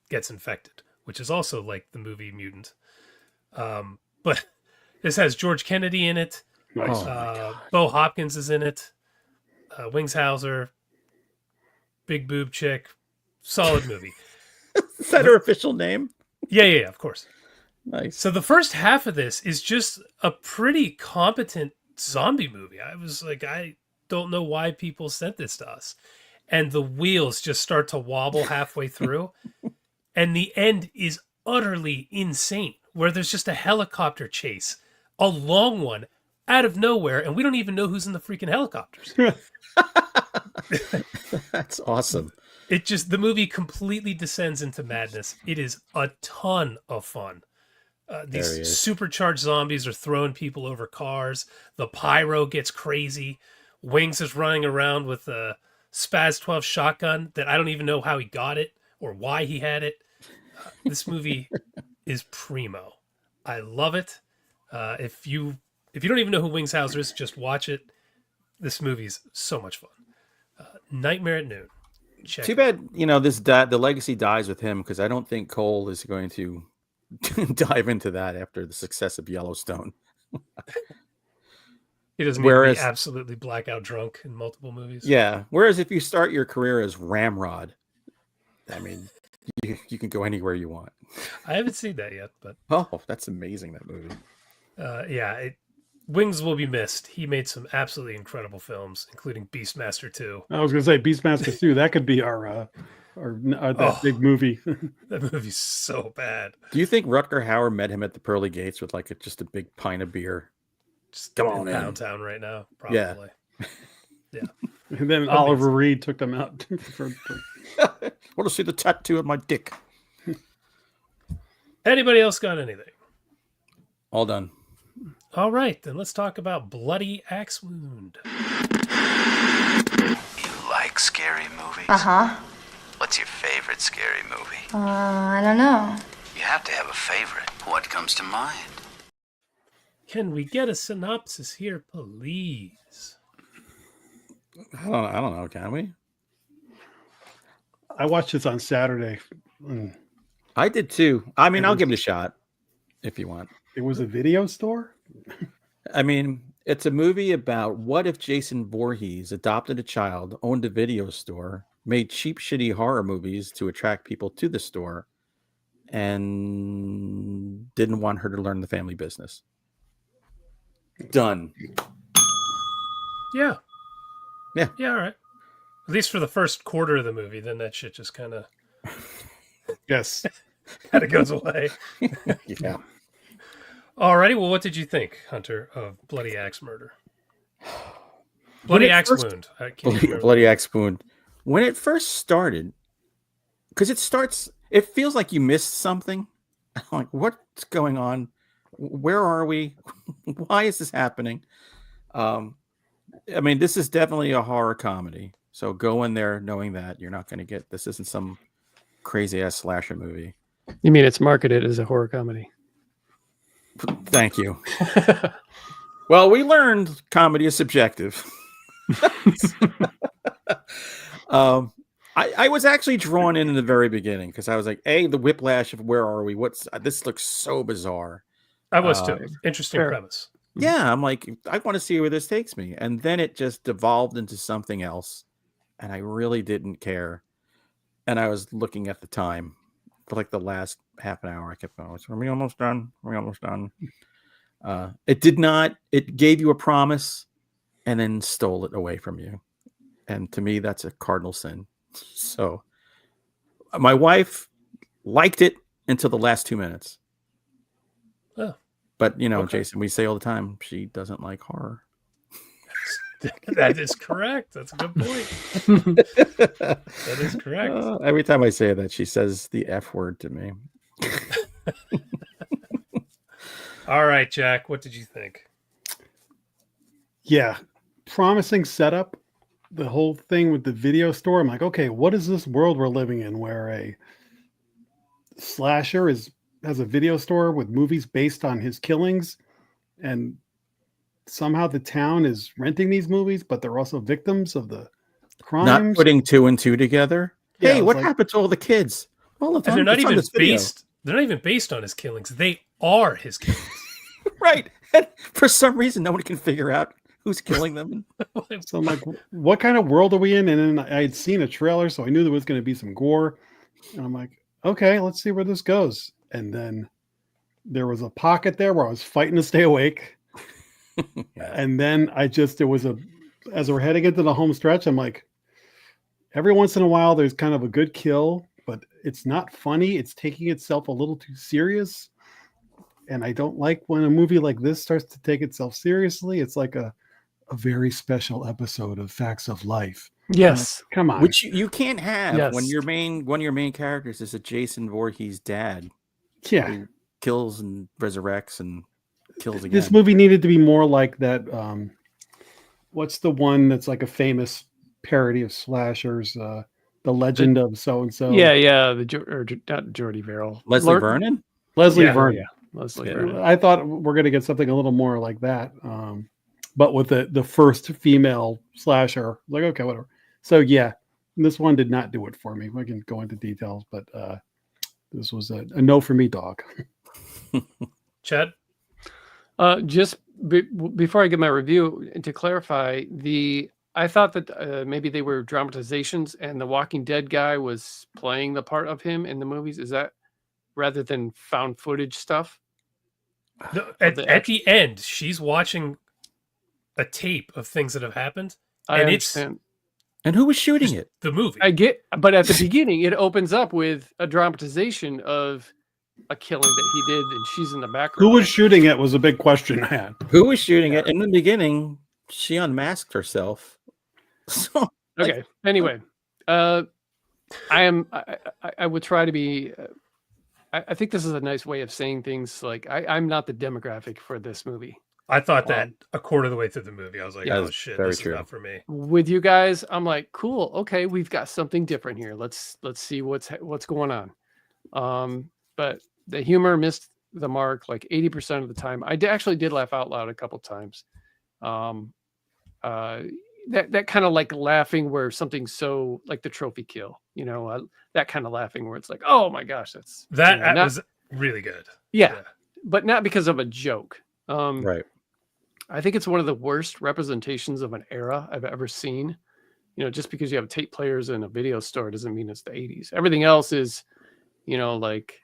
gets infected, which is also like the movie Mutant. But this has George Kennedy in it. Nice. Bo Hopkins is in it. Wings Hauser. Big boob chick. Solid movie. Is that her official name? Yeah, of course. Nice. So the first half of this is just a pretty competent zombie movie. I was like, I don't know why people sent this to us. And the wheels just start to wobble halfway through. And the end is utterly insane, where there's just a helicopter chase, a long one, out of nowhere, and we don't even know who's in the freaking helicopters. That's awesome. The movie completely descends into madness. It is a ton of fun. These supercharged zombies are throwing people over cars. The pyro gets crazy. Wings is running around with a Spaz 12 shotgun that I don't even know how he got it or why he had it. This movie is primo. I love it. If you don't even know who Wings Hauser is, just watch it. This movie's so much fun. Nightmare at Noon. Check Too it. bad, the legacy dies with him because I don't think Cole is going to dive into that after the success of Yellowstone. He doesn't need to Whereas, be absolutely blackout drunk in multiple movies. yeah. Whereas if you start your career as Ramrod, I mean, you can go anywhere you want. I haven't seen that yet, but Oh, that's amazing, that movie. Wings will be missed. He made some absolutely incredible films, including Beastmaster 2. I was going to say Beastmaster 2. That could be our that big movie. That movie's so bad. Do you think Rutger Hauer met him at the pearly gates with just a big pint of beer? Just Come on in. downtown right now, probably. Yeah. And then Oliver Reed took them out. Want to see the tattoo of my dick? Anybody else got anything? All done. All right, then let's talk about Bloody Axe Wound. You like scary movies? Uh-huh. What's your favorite scary movie? I don't know. You have to have a favorite. What comes to mind? Can we get a synopsis here, please? I don't know. Can we? I watched this on Saturday. I did too. I mean, I'll give it a shot if you want. It was a video store? I mean, it's a movie about what if Jason Voorhees adopted a child, owned a video store, made cheap, shitty horror movies to attract people to the store, and didn't want her to learn the family business. Done. Yeah. Yeah. Yeah, all right. At least for the first quarter of the movie, then that shit just kind of Yes. kind of goes away. Yeah. Alrighty, well, what did you think, Hunter, of Bloody Axe Murder? Bloody Axe Wound. I can't remember. Bloody Axe Wound. When it first started, because it feels like you missed something. I'm like, what's going on? Where are we? Why is this happening? I mean, this is definitely a horror comedy. So go in there knowing that you're not going to get, this isn't some crazy ass slasher movie. You mean it's marketed as a horror comedy? Thank you. Well, we learned comedy is subjective. I was actually drawn in the very beginning because I was like, the whiplash of where are we? This looks so bizarre. I was too. Interesting fair. premise. Yeah, I'm like, I want to see where this takes me. And then it just devolved into something else. And I really didn't care. And I was looking at the time for like the last half an hour. I kept going, are we almost done? Are we almost done? It did not. It gave you a promise and then stole it away from you. And to me, that's a cardinal sin. So my wife liked it until the last 2 minutes. Oh. But, Okay. Jason, we say all the time, she doesn't like horror. That is correct. That's a good point. That is correct. Every time I say that, she says the F word to me. All right, Jack, what did you think? Yeah. Promising setup. The whole thing with the video store. I'm like, okay, what is this world we're living in where a slasher has a video store with movies based on his killings, and somehow the town is renting these movies, but they're also victims of the crimes. Not putting 2 and 2 together. Yeah, Hey, it's what like- happened to all the kids? Well, And they're not even based. They're not even based on his killings. They are his killings. Right. And for some reason, no one can figure out who's killing them. So I'm like, what kind of world are we in? And then I had seen a trailer, so I knew there was going to be some gore. And I'm like, okay, let's see where this goes. And then there was a pocket there where I was fighting to stay awake. And then as we're heading into the home stretch, I'm like, every once in a while, there's kind of a good kill, but it's not funny. It's taking itself a little too serious. And I don't like when a movie like this starts to take itself seriously. It's like a very special episode of Facts of Life. Yes. Come on. Which you can't have Yes. when one of your main characters is a Jason Voorhees dad Yeah. who kills and resurrects and kills again. This movie needed to be more like that. What's the one that's like a famous parody of slashers? The Legend of so and so. Yeah. Not Jordy Verrill. Leslie Vernon? Leslie Yeah. Vernon. Yeah. Leslie Yeah. Vernon. I thought we're going to get something a little more like that, but with the first female slasher. Like, okay, whatever. So yeah, this one did not do it for me. We can go into details, but this was a no for me, dog. Chad? Just before I give my review, to clarify, I thought that maybe they were dramatizations and the Walking Dead guy was playing the part of him in the movies. Is that rather than found footage stuff? No, at the end, she's watching a tape of things that have happened. I and understand. And who was shooting it? The movie. I get, but at the beginning, it opens up with a dramatization of a killing that he did, and she's in the background. Who was shooting it was a big question I had. Who was shooting it? In the beginning, she unmasked herself. So, Okay. Anyway, I would try to be. I think this is a nice way of saying things. Like I'm not the demographic for this movie. I thought that a quarter of the way through the movie, I was like, Yeah, "Oh that's shit, very this true. is not for me." With you guys, I'm like, cool. Okay, we've got something different here. Let's see what's going on. But the humor missed the mark like 80% of the time. I actually did laugh out loud a couple times. That kind of like laughing where something's so like the trophy kill, that kind of laughing where it's like, oh my gosh, that's that was really good. Yeah, but not because of a joke. right. I think it's one of the worst representations of an era I've ever seen. Just because you have tape players in a video store doesn't mean it's the 80s. Everything else is, like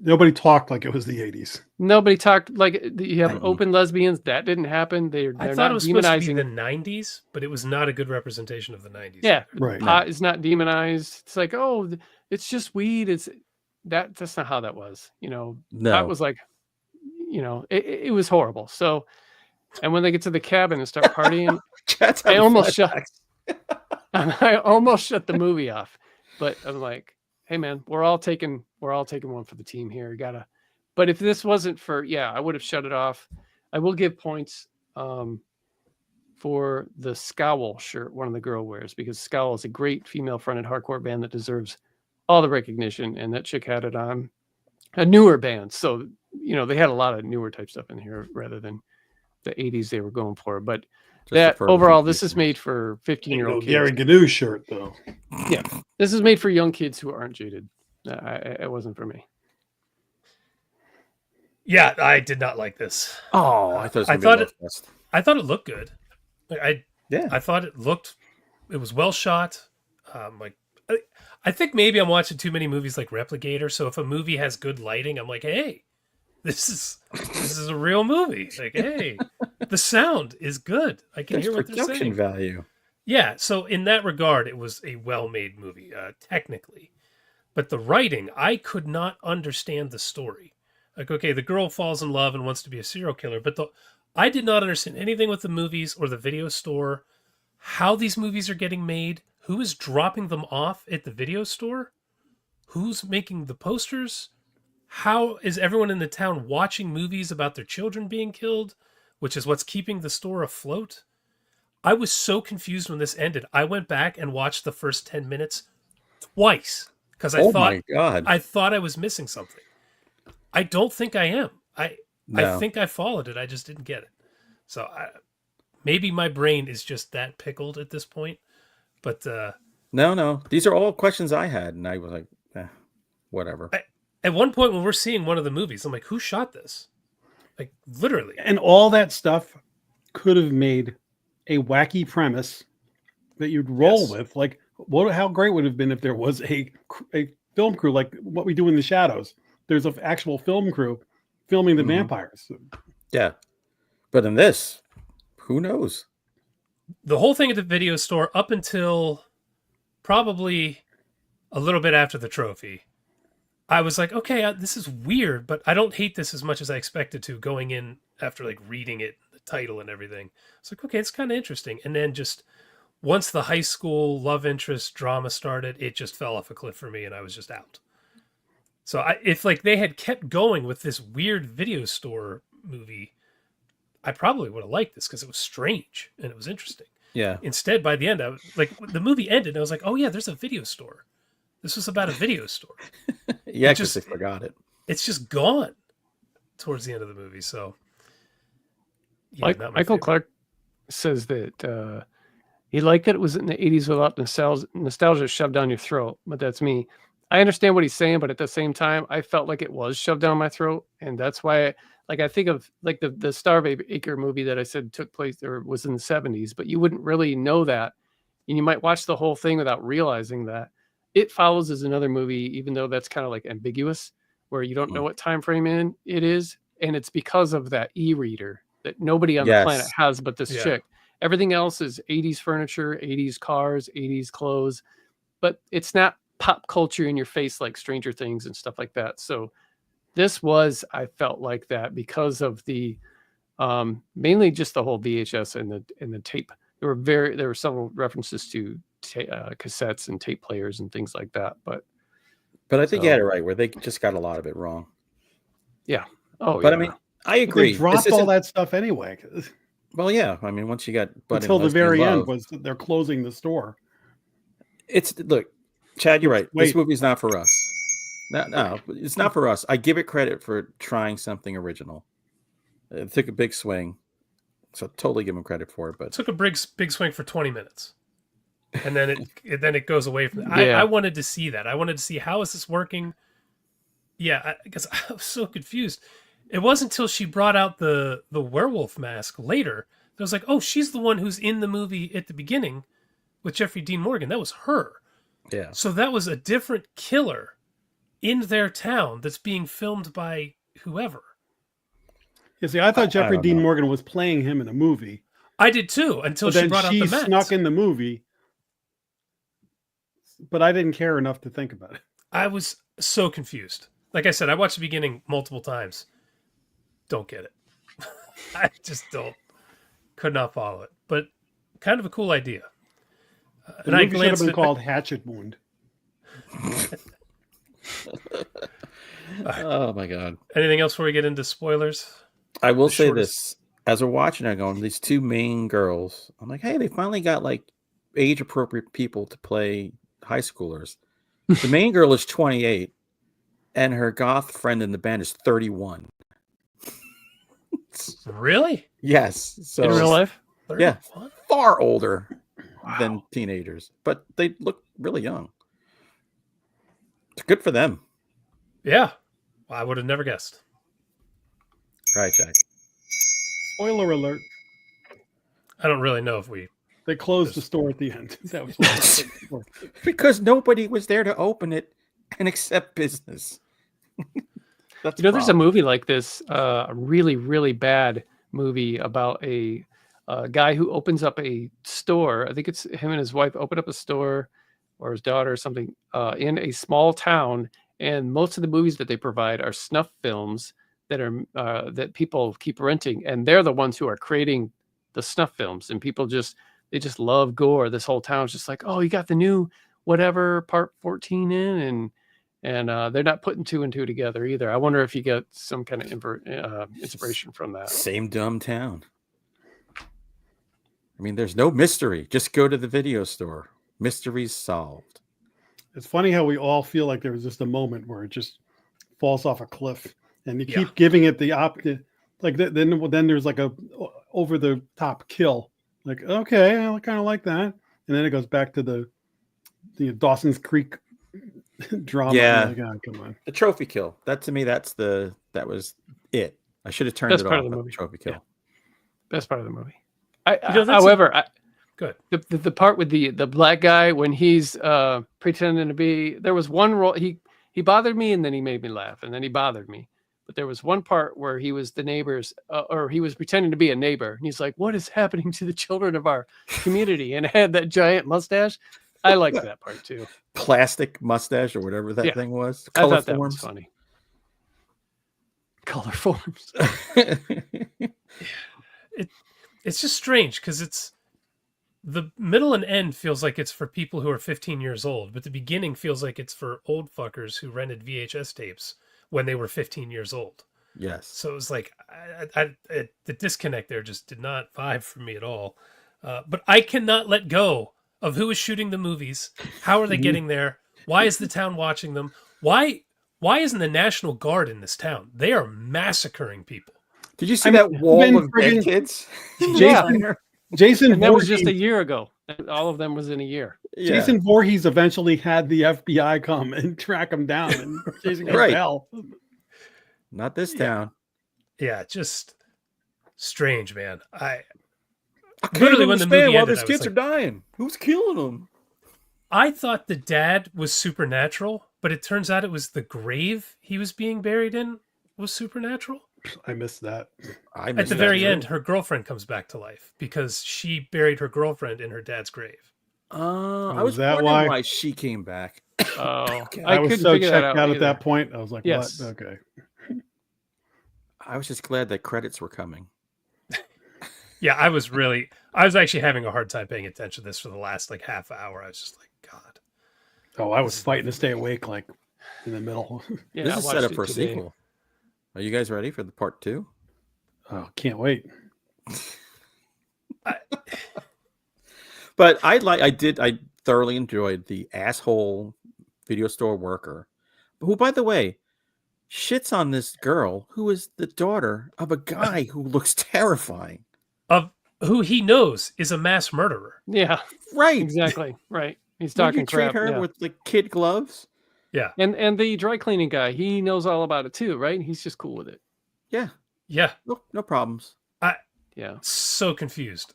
Nobody talked like it was the 80s. nobody talked like you have open lesbians. That didn't happen. They're I thought not it was supposed to be demonizing. the 90s, but it was not a good representation of the 90s. Yeah, Right. pot is not demonized. It's like, oh, it's just weed. That's not how that was. No. Pot was like, it was horrible. So, and when they get to the cabin and start partying, I almost shut the movie off. But I'm like, hey man, we're all taking one for the team here. But if this wasn't for, I would have shut it off. I will give points for the Scowl shirt one of the girl wears, because Scowl is a great female fronted hardcore band that deserves all the recognition, and that chick had it on a newer band. So, they had a lot of newer type stuff in here rather than the 80s they were going for. But that overall, this is made for 15-year-old kids. Gary Gnu shirt though. Yeah, this is made for young kids who aren't jaded. It wasn't for me. Yeah, I did not like this. Oh, I thought I thought it looked good. I Yeah. thought it was well shot. I think maybe I'm watching too many movies like Replicator. So if a movie has good lighting, I'm like, hey, this is a real movie. Like, hey, the sound is good. I can hear what they're production saying. value. Yeah, so in that regard, it was a well-made movie, technically. But the writing, I could not understand the story. Like, okay, the girl falls in love and wants to be a serial killer, but I did not understand anything with the movies or the video store, how these movies are getting made, who is dropping them off at the video store, who's making the posters, how is everyone in the town watching movies about their children being killed, which is what's keeping the store afloat. I was so confused when this ended. I went back and watched the first 10 minutes twice because My God. I thought I was missing something. I don't think I am. I think I followed it. I just didn't get it. So maybe my brain is just that pickled at this point. But No. These are all questions I had, and I was like, whatever. At one point when we're seeing one of the movies, I'm like, who shot this? Like, literally. And all that stuff could have made a wacky premise that you'd roll with. Like, how great would it have been if there was a film crew like what we do in the Shadows? There's an actual film crew filming the vampires. Yeah. But in this, who knows? The whole thing at the video store up until probably a little bit after the trophy, I was like, okay, this is weird, but I don't hate this as much as I expected to going in after like reading it, the title and everything. It's like, okay, it's kind of interesting. And then just once the high school love interest drama started, it just fell off a cliff for me and I was just out. So if like they had kept going with this weird video store movie, I probably would have liked this because it was strange and it was interesting. Yeah. Instead, by the end, I was like, the movie ended and I was like, oh yeah, there's a video store. This was about a video store. Yeah, because they forgot it. It's just gone towards the end of the movie. So, yeah, Michael Clark says that He liked that it was in the 80s without nostalgia shoved down your throat, but that's me. I understand what he's saying, but at the same time, I felt like it was shoved down my throat, and that's why, I think of like the Starve Acre movie that I said took place or was in the 70s, but you wouldn't really know that, and you might watch the whole thing without realizing that. It Follows is another movie, even though that's kind of like ambiguous, where you don't know what time frame it is, and it's because of that e-reader that nobody on the planet has but this chick. Everything else is 80s furniture, 80s cars, 80s clothes, but it's not pop culture in your face like Stranger Things and stuff like that. So this was, I felt like that because of the mainly just the whole VHS and the tape. There were several references to cassettes and tape players and things like that. But I think you had it right where they just got a lot of it wrong. Yeah. Oh, but I mean, I agree. They dropped all that stuff anyway. Well, yeah. I mean, once you got until the very end was they're closing the store. Look, Chad, you're right. This movie's not for us. No, it's not for us. I give it credit for trying something original. It took a big swing, so totally give them credit for it. But it took a big swing for 20 minutes, and then it goes away from. I wanted to see that. I wanted to see how is this working. Yeah, because I was so confused. It wasn't until she brought out the werewolf mask later that I was like, oh, she's the one who's in the movie at the beginning with Jeffrey Dean Morgan. That was her. Yeah. So that was a different killer in their town that's being filmed by whoever. You see, I thought Jeffrey Dean Morgan was playing him in a movie. I did too, until she brought out the mask. She snuck in the movie, but I didn't care enough to think about it. I was so confused. Like I said, I watched the beginning multiple times. Don't get it. I just could not follow it. But kind of a cool idea. The movie should have been called Hatchet Wound. Oh my God. Anything else before we get into spoilers? I will say this. As we're watching, I'm going, these two main girls. I'm like, hey, they finally got like age appropriate people to play high schoolers. The main girl is 28, and her goth friend in the band is 31. Really? Yes. So in real life? 31? Yeah. Far older than teenagers, but they look really young. It's good for them. Yeah. Well, I would have never guessed. Right, Jack. Spoiler alert. I don't really know if they closed the store at the end. That was because nobody was there to open it and accept business. There's a movie like this, a really, really bad movie about a guy who opens up a store. I think it's him and his wife open up a store, or his daughter or something, in a small town. And most of the movies that they provide are snuff films that are that people keep renting, and they're the ones who are creating the snuff films. And people just love gore. This whole town's just like, oh, you got the new whatever part 14 in, and they're not putting two and two together either. I wonder if you get some kind of inspiration from that. Same dumb town. I mean, there's no mystery. Just go to the video store. Mystery's solved. It's funny how we all feel like there was just a moment where it just falls off a cliff, and you keep giving it the opposite. Like then there's like a over the top kill. Like, okay, I kind of like that, and then it goes back to the Dawson's Creek drama. Yeah, like, oh, come on. The trophy kill. That to me, that was it. I should have turned it off. The trophy kill. Yeah. Best part of the movie. Good. The part with the black guy when he's pretending to be, there was one role he bothered me, and then he made me laugh, and then he bothered me. But there was one part where he was the neighbors, or he was pretending to be a neighbor, and he's like, "What is happening to the children of our community?" And had that giant mustache. I liked that part too. Plastic mustache or whatever that thing was. I thought that was funny. Color forms. It's just strange because it's the middle and end feels like it's for people who are 15 years old, but the beginning feels like it's for old fuckers who rented VHS tapes when they were 15 years old. Yes. So it was like the disconnect there just did not vibe for me at all. But I cannot let go of who is shooting the movies. How are they getting there? Why is the town watching them? Why isn't the National Guard in this town? They are massacring people. Did you see that wall of dead kids? Jason and that was just a year ago. All of them was in a year. Yeah. Jason Voorhees eventually had the FBI come and track him down and chasing him Right. to hell. Not this town. Yeah, just strange, man. I Literally, when the movie ended, while I these was kids like- are dying. Who's killing them? I thought the dad was supernatural, but it turns out it was the grave he was being buried in was supernatural. I missed that. At the very end, her girlfriend comes back to life because she buried her girlfriend in her dad's grave. I was was that wondering why? why she came back. Oh, I was couldn't so figure checked that out at either. that point. I was like, Yes. what? Okay. I was just glad that credits were coming. Yeah, I was actually having a hard time paying attention to this for the last like half hour. I was just like, God. Oh, I was fighting to stay awake like in the middle. Yeah, This I is watched set up it for a today. sequel. Are you guys ready for the part 2? Oh, can't wait. But I thoroughly enjoyed the asshole video store worker, who, by the way, shits on this girl who is the daughter of a guy who looks terrifying. Of who he knows is a mass murderer. Yeah, Right. exactly. Right. He's Would talking you treat crap. her yeah. with like kid gloves? Yeah. And the dry cleaning guy, he knows all about it too, right? He's just cool with it. Yeah. Yeah. No problems. Yeah. So confused.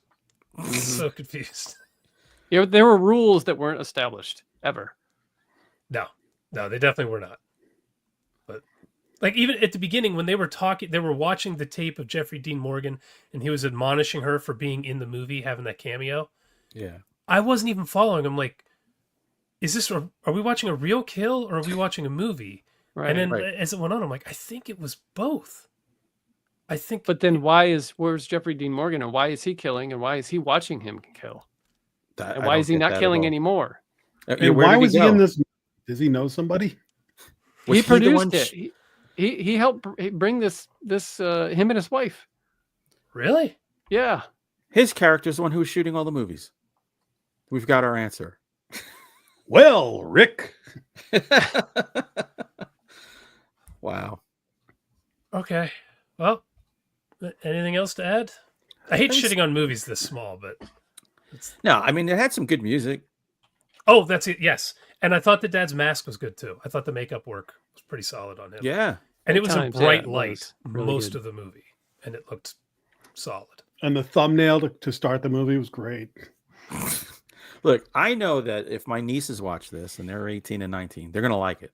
So confused. Yeah, there were rules that weren't established ever. No, they definitely were not. But like even at the beginning when they were talking, they were watching the tape of Jeffrey Dean Morgan and he was admonishing her for being in the movie, having that cameo. Yeah. I wasn't even following. I'm like, are we watching a real kill or are we watching a movie? Right. And then Right. as it went on, I'm like, I think it was both. I think, But then where's Jeffrey Dean Morgan and why is he killing and why is he watching him kill? And why is he not killing anymore? And why was he in this? Does he know somebody? Was He the produced one it. He helped bring this him and his wife. really? Yeah. His character's the one who was shooting all the movies. We've got our answer. Well, Rick. Wow. Okay. Well, anything else to add? I hate Thanks. shitting on movies this small, but No, I mean, it had some good music. oh, that's it. Yes. And I thought the dad's mask was good too. I thought the makeup work was pretty solid on him. Yeah. And it was Times, a bright yeah, it light was really most good. of the movie. And it looked solid. And the thumbnail to start the movie was great. Look, I know that if my nieces watch this and they're 18 and 19, they're going to like it.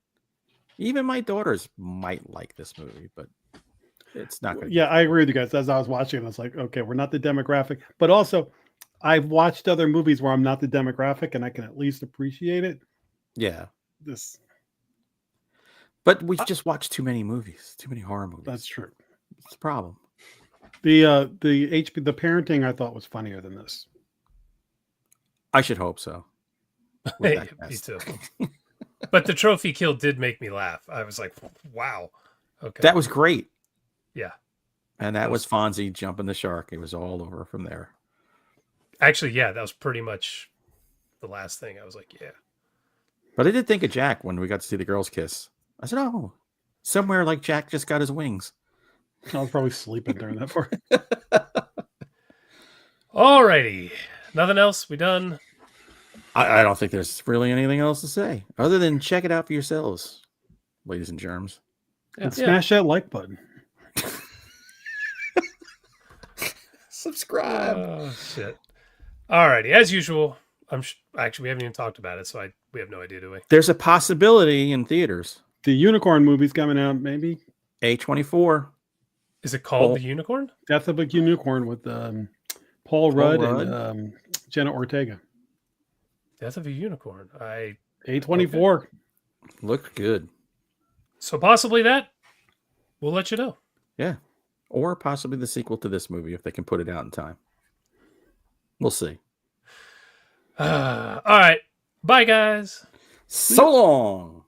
Even my daughters might like this movie, but it's not going to. Yeah, I agree with you guys. As I was watching it, I was like, okay, we're not the demographic. But also, I've watched other movies where I'm not the demographic and I can at least appreciate it. Yeah. This But we've just watched too many movies, too many horror movies. That's true. It's the problem. The parenting I thought was funnier than this. I should hope so. With that Me cast. too. But the trophy kill did make me laugh. I was like, wow. Okay. That was great. yeah. And that was Fonzie jumping the shark. It was all over from there. Actually, yeah, that was pretty much the last thing. I was like, yeah. But I did think of Jack when we got to see the girls kiss. I said, oh, somewhere like Jack just got his wings. I was probably sleeping during that part. Alrighty. Nothing else? We done? I don't think there's really anything else to say other than check it out for yourselves, ladies and germs. Yeah. And smash that like button. Subscribe. Oh, shit. Alrighty. As usual, actually, we haven't even talked about it, so we have no idea, do we? There's a possibility in theaters. The unicorn movie's coming out, maybe. A24. Is it called Paul- The Unicorn? Death of a Unicorn with Paul Rudd and Jenna Ortega. Death of a Unicorn. A24. Looked good. So possibly that. We'll let you know. Yeah. Or possibly the sequel to this movie if they can put it out in time. We'll see. All right. Bye, guys. So long.